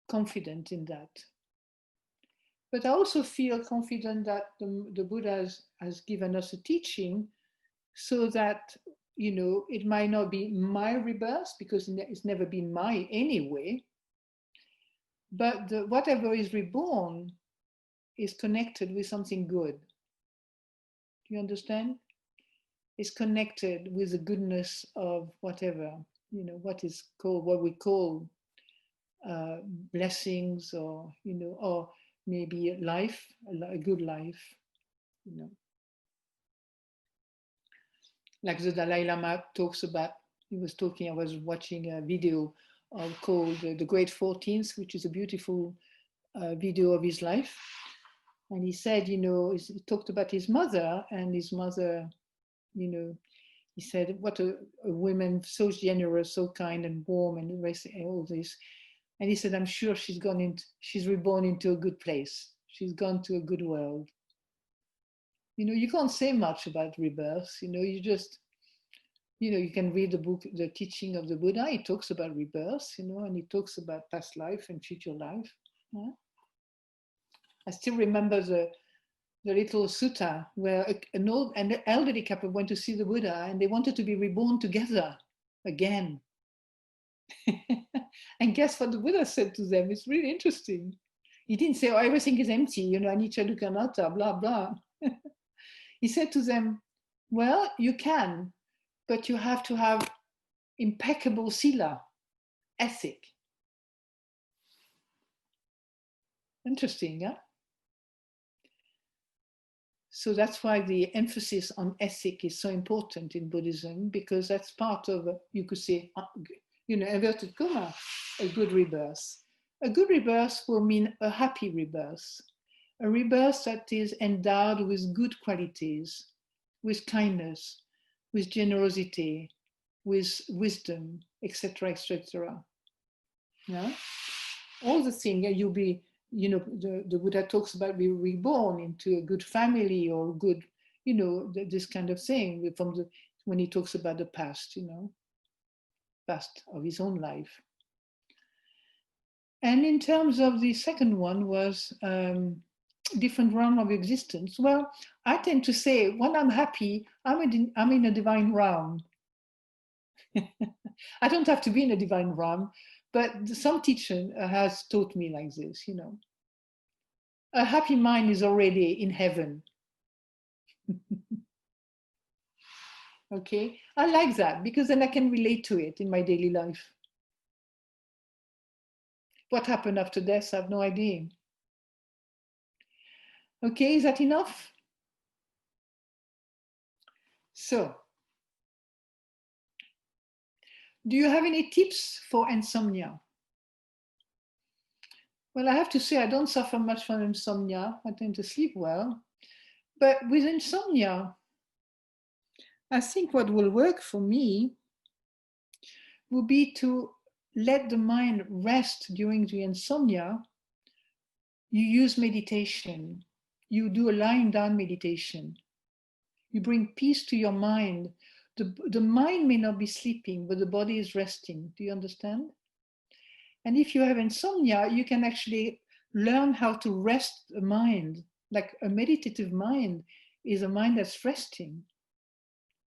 confident in that. But I also feel confident that the Buddha has given us a teaching so that, you know, it might not be my rebirth because it's never been mine anyway, but whatever is reborn is connected with something good. Do you understand? It's connected with the goodness of whatever, you know, what we call blessings, or, you know, or maybe a life, a good life, you know. Like the Dalai Lama talks about, he was talking, I was watching a video called The Great 14th, which is a beautiful video of his life. And he said, you know, he talked about his mother, and his mother, you know, he said, what a woman, so generous, so kind and warm, and all this. And he said, I'm sure she's reborn into a good place. She's gone to a good world. You know, you can't say much about rebirth. You know, you just, you know, you can read the book, The Teaching of the Buddha. He talks about rebirth, you know, and he talks about past life and future life. Yeah? I still remember the little sutta where an elderly couple went to see the Buddha, and they wanted to be reborn together again. And guess what the Buddha said to them? It's really interesting. He didn't say, oh, everything is empty, you know, anicca dukkha anatta, blah, blah. He said to them, well, you can, but you have to have impeccable sila, ethic. Interesting, yeah? So that's why the emphasis on ethic is so important in Buddhism, because that's part of, you could say, you know, inverted comma, a good rebirth. A good rebirth will mean a happy rebirth, a rebirth that is endowed with good qualities, with kindness, with generosity, with wisdom, etc., etc. Yeah? All the things, you'll be, you know, the Buddha talks about being reborn into a good family or good, you know, this kind of thing when he talks about the past, you know, past of his own life. And in terms of the second one was different realm of existence. Well, I tend to say when I'm happy, I'm in a divine realm. I don't have to be in a divine realm, but some teacher has taught me like this, you know. A happy mind is already in heaven. Okay, I like that because then I can relate to it in my daily life. What happened after death, I have no idea. Okay, is that enough? So, do you have any tips for insomnia? Well, I have to say I don't suffer much from insomnia. I tend to sleep well. But with insomnia, I think what will work for me would be to let the mind rest during the insomnia. You use meditation. You do a lying down meditation. You bring peace to your mind. The mind may not be sleeping, but the body is resting. Do you understand? And if you have insomnia, you can actually learn how to rest the mind. Like a meditative mind is a mind that's resting.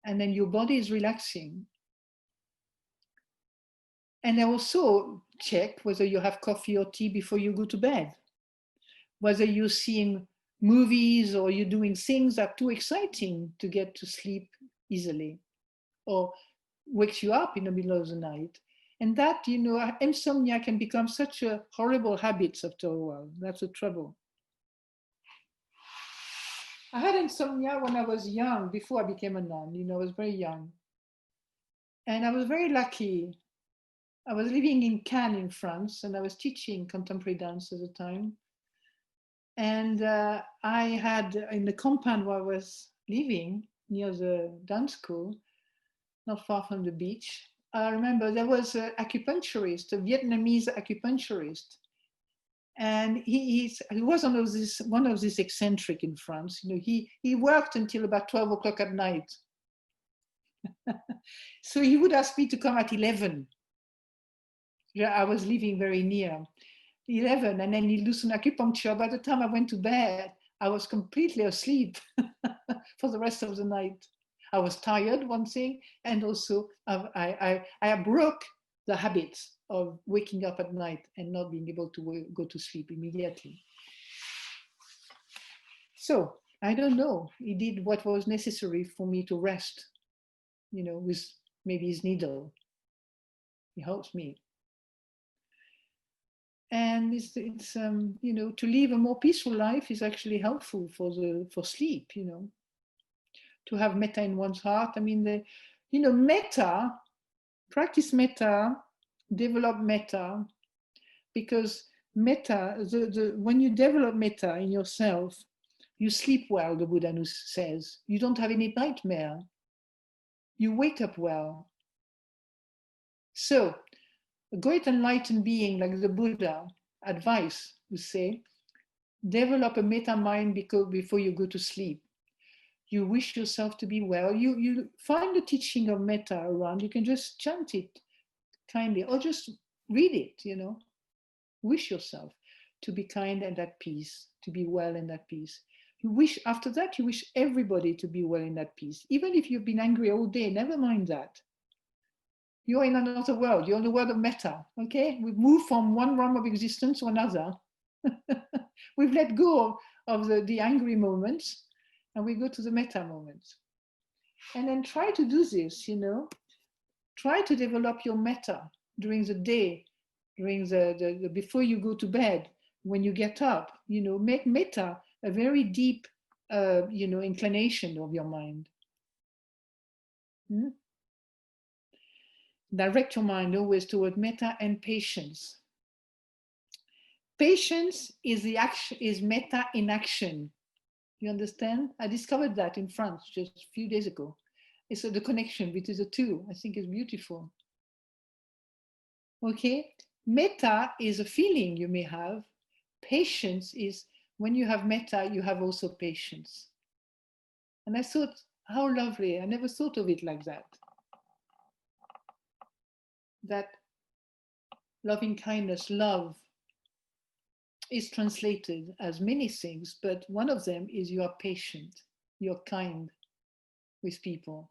And then your body is relaxing. And also check whether you have coffee or tea before you go to bed. Whether you're seeing movies or you're doing things that are too exciting to get to sleep easily, or wakes you up in the middle of the night. And that, you know, insomnia can become such a horrible habit after a while. That's the trouble. I had insomnia when I was young, before I became a nun. You know, I was very young. And I was very lucky. I was living in Cannes in France, and I was teaching contemporary dance at the time. And I had, in the compound where I was living, near the dance school, not far from the beach, I remember there was an acupuncturist, a Vietnamese acupuncturist, and he was one of these eccentric in France. You know, he worked until about 12 o'clock at night. So he would ask me to come at 11. I was living very near 11, and then he'd do some acupuncture. By the time I went to bed, I was completely asleep for the rest of the night. I was tired, one thing, and also I broke the habit of waking up at night and not being able to go to sleep immediately. So I don't know. He did what was necessary for me to rest, you know, with maybe his needle. He helps me. And it's you know, to live a more peaceful life is actually helpful for sleep, you know, to have metta in one's heart. I mean, you know, metta, practice metta, develop metta, because metta, when you develop metta in yourself, you sleep well, the Buddha says. You don't have any nightmare. You wake up well. So, a great enlightened being like the Buddha advice would say, develop a metta mind before you go to sleep. You wish yourself to be well. You find the teaching of metta around. You can just chant it kindly or just read it, you know. Wish yourself to be kind and at peace, to be well and at peace. You wish, after that, you wish everybody to be well and at peace. Even if you've been angry all day, never mind that. You're in another world. You're in the world of metta, okay? We've moved from one realm of existence to another. We've let go of the angry moments, and we go to the metta moments. And then try to do this, you know. Try to develop your metta during the day, during the before you go to bed, when you get up, you know, make metta a very deep, you know, inclination of your mind. Direct your mind always toward metta and patience. Patience is metta in action. You understand? I discovered that in France just a few days ago. It's the connection between the two. I think is beautiful. Okay, metta is a feeling you may have. Patience is when you have metta, you have also patience. And I thought, how lovely. I never thought of it like that. That loving kindness, love, is translated as many things, but one of them is you are patient, you're kind with people,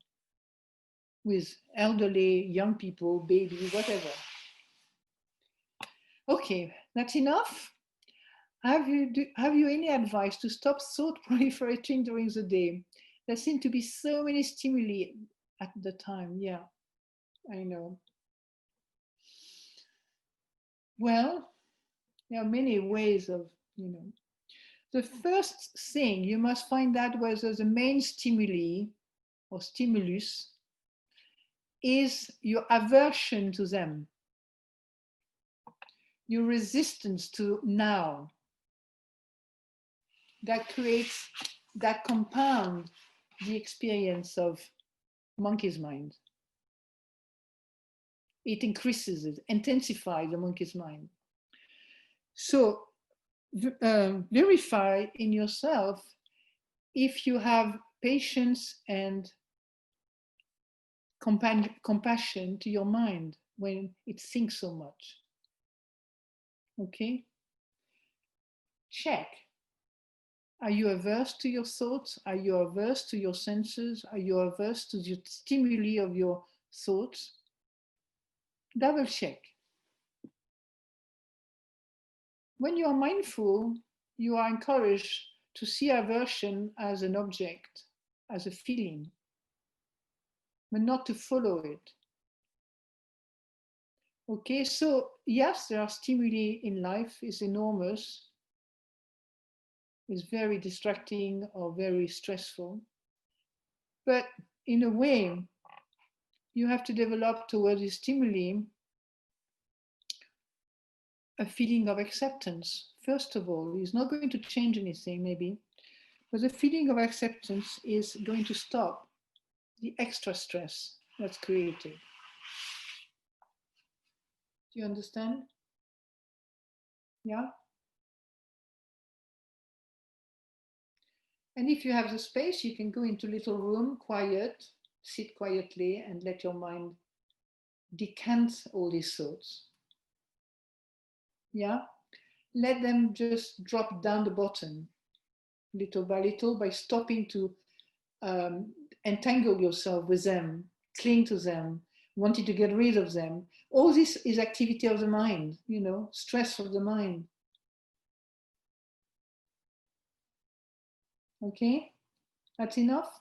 with elderly, young people, baby, whatever. Okay, that's enough. Have you any advice to stop thought proliferating during the day? There seem to be so many stimuli at the time. Yeah, I know. Well, there are many ways of, you know. The first thing, you must find out whether the main stimuli or stimulus is your aversion to them, your resistance to now. That creates, that compound the experience of monkey's mind. It increases it, intensifies the monkey's mind. So verify in yourself if you have patience and compassion to your mind when it thinks so much. Okay? Check. Are you averse to your thoughts? Are you averse to your senses? Are you averse to the stimuli of your thoughts? Double check. When you are mindful, you are encouraged to see aversion as an object, as a feeling, but not to follow it. Okay, so yes, there are stimuli in life, it's enormous, it's very distracting or very stressful. But in a way, you have to develop towards the stimuli a feeling of acceptance. First of all, it's not going to change anything maybe, but the feeling of acceptance is going to stop the extra stress that's created. Do you understand? Yeah? And if you have the space, you can go into a little room, quiet, sit quietly, and let your mind decant all these thoughts. Yeah? Let them just drop down the bottom, little by little, by stopping to entangle yourself with them, cling to them, wanting to get rid of them. All this is activity of the mind, you know, stress of the mind. Okay, that's enough.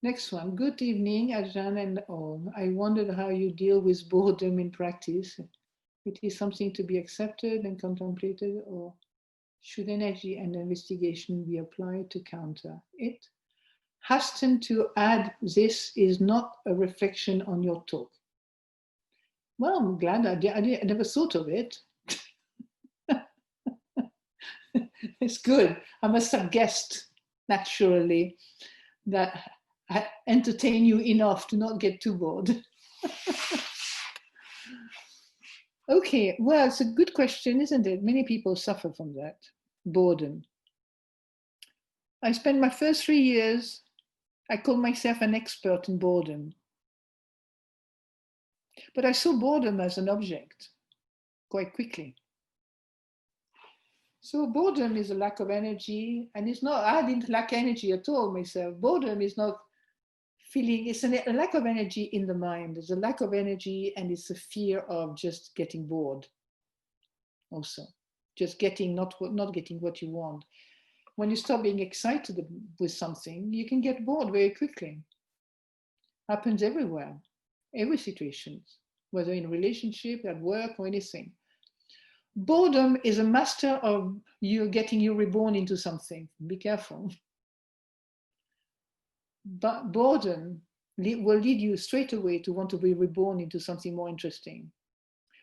Next one. Good evening, Ajahn and all. I wondered how you deal with boredom in practice. It is something to be accepted and contemplated, or should energy and investigation be applied to counter it? Hasten to add, this is not a reflection on your talk. Well, I'm glad I never thought of it. It's good. I must have guessed naturally that I entertain you enough to not get too bored. Okay, well, it's a good question, isn't it? Many people suffer from that, boredom. I spent my first 3 years, I called myself an expert in boredom. But I saw boredom as an object quite quickly. So boredom is a lack of energy, and it's not, I didn't lack energy at all myself. Boredom is not feeling, it's a lack of energy in the mind. There's a lack of energy, and it's a fear of just getting bored also. Just getting, not getting what you want. When you stop being excited with something, you can get bored very quickly. Happens everywhere, every situation, whether in a relationship, at work, or anything. Boredom is a master of you getting you reborn into something. Be careful. But boredom will lead you straight away to want to be reborn into something more interesting.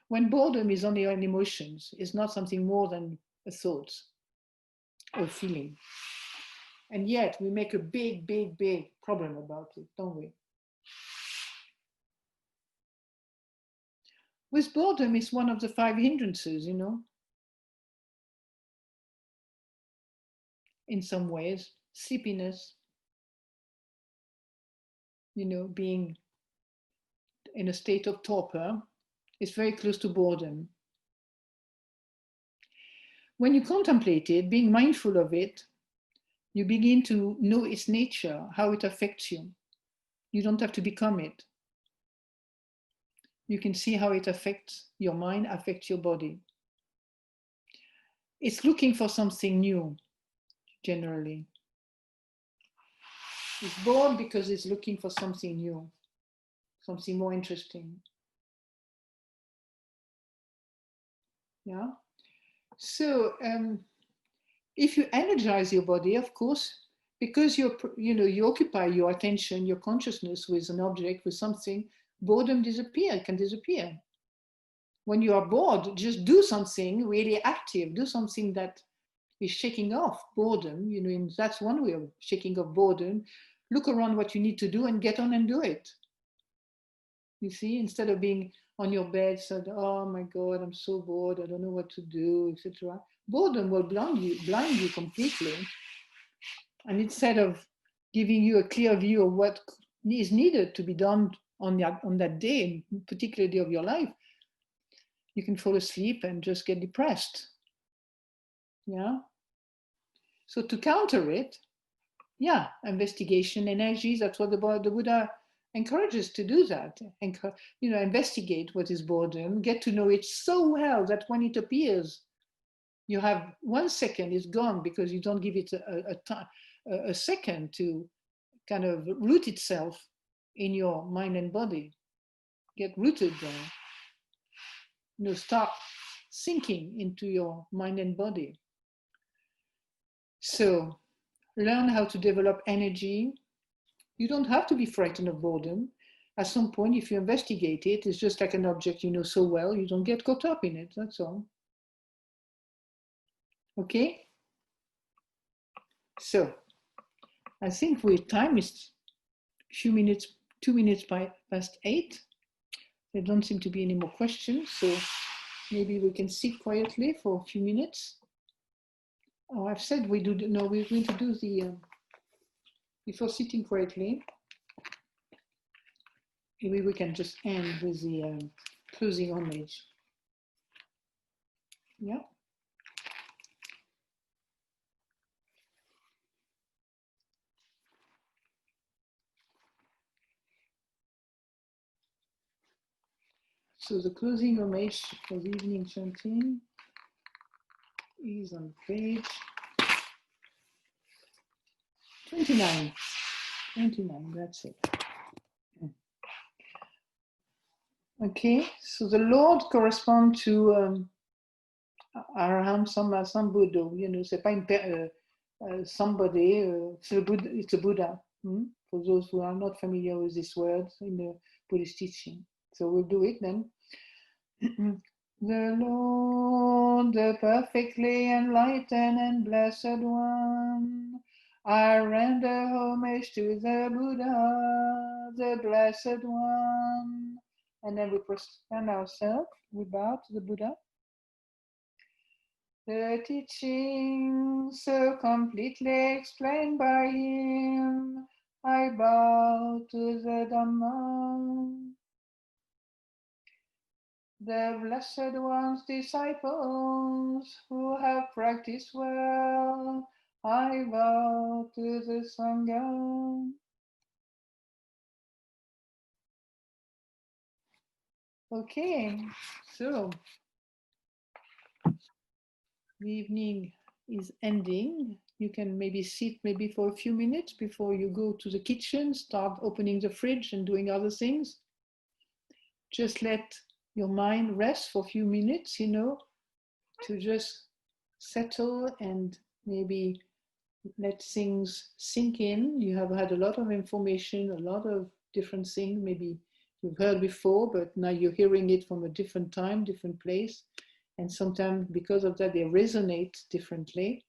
When boredom is only an emotions, it's not something more than a thought or feeling. And yet we make a big, big, big problem about it, don't we? With boredom, it's one of the 5 hindrances, you know. In some ways, sleepiness, you know, being in a state of torpor is very close to boredom. When you contemplate it, being mindful of it, you begin to know its nature, how it affects you. You don't have to become it. You can see how it affects your mind, affects your body. It's looking for something new, generally. It's bored because it's looking for something new, something more interesting. Yeah. So if you energize your body, of course, because you occupy your attention, your consciousness with an object, with something, boredom can disappear. When you are bored, just do something really active, do something that is shaking off boredom. You know, and that's one way of shaking off boredom. Look around what you need to do and get on and do it. You see, instead of being on your bed, said, "Oh my God, I'm so bored. I don't know what to do," etc. Boredom will blind you completely. And instead of giving you a clear view of what is needed to be done on that day, particular day of your life, you can fall asleep and just get depressed. Yeah. So to counter it, yeah, investigation, energies. That's what the Buddha encourages to do. That, investigate what is boredom, get to know it so well that when it appears, you have 1 second, it's gone, because you don't give it a second to kind of root itself in your mind and body. Get rooted there. Start sinking into your mind and body. So learn how to develop energy. You don't have to be frightened of boredom. At some point, if you investigate it, it's just like an object you know so well, you don't get caught up in it, that's all. Okay? So, I think time is a few minutes 2 minutes past 8. There don't seem to be any more questions, so maybe we can sit quietly for a few minutes. Oh, I've said we're going to do the, before sitting quietly, maybe we can just end with the closing homage. Yeah. So the closing homage for the evening chanting is on page 29. 29, that's it. Okay, so the Lord corresponds to Ajahn Sumedho, you know, c'est pas somebody, it's a Buddha. For those who are not familiar with this word in the Buddhist teaching. So we'll do it then. The Lord, the perfectly enlightened and blessed one, I render homage to the Buddha, the blessed one. And then we present ourselves, we bow to the Buddha. The teaching so completely explained by him, I bow to the Dhamma. The Blessed One's disciples who have practiced well, I bow to the Sangha. Okay, so the evening is ending. You can maybe sit for a few minutes before you go to the kitchen, start opening the fridge and doing other things. Just let your mind rest for a few minutes, you know, to just settle and maybe let things sink in. You have had a lot of information, a lot of different things, maybe you've heard before, but now you're hearing it from a different time, different place. And sometimes because of that, they resonate differently.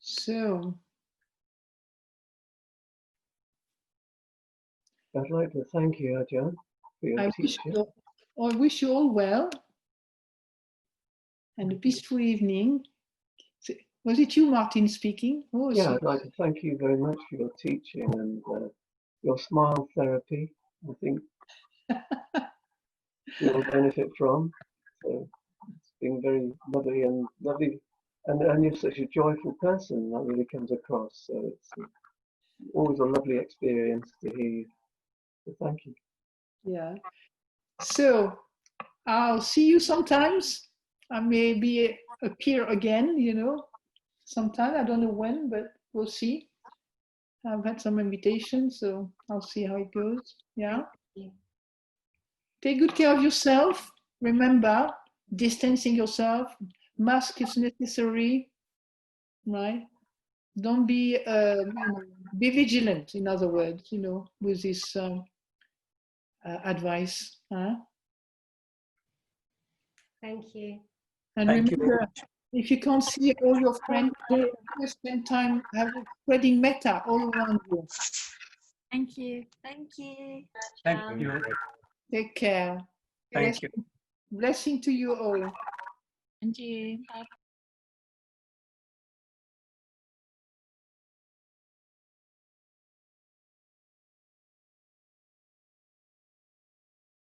So, I'd like to thank you, Ajahn, for your teaching. I wish you all well and a peaceful evening. Was it you, Martin, speaking? Yeah, I'd like to thank you very much for your teaching and your smile therapy. I think you'll benefit from. So it's been very lovely, and you're such a joyful person. That really comes across. So it's always a lovely experience to hear you. So thank you. Yeah. So I'll see you sometimes. I may appear again, you know, sometime. I don't know when, but we'll see. I've had some invitations, so I'll see how it goes. Yeah. Take good care of yourself. Remember, distancing yourself. Mask is necessary, right? Don't be vigilant. In other words, you know, with this advice. Thank you. And remember, if you can't see all your friends, just spend time spreading metta all around you. Thank you. Thank you. Thank you. Take care. Thank you. Blessing to you all. And you. Bye.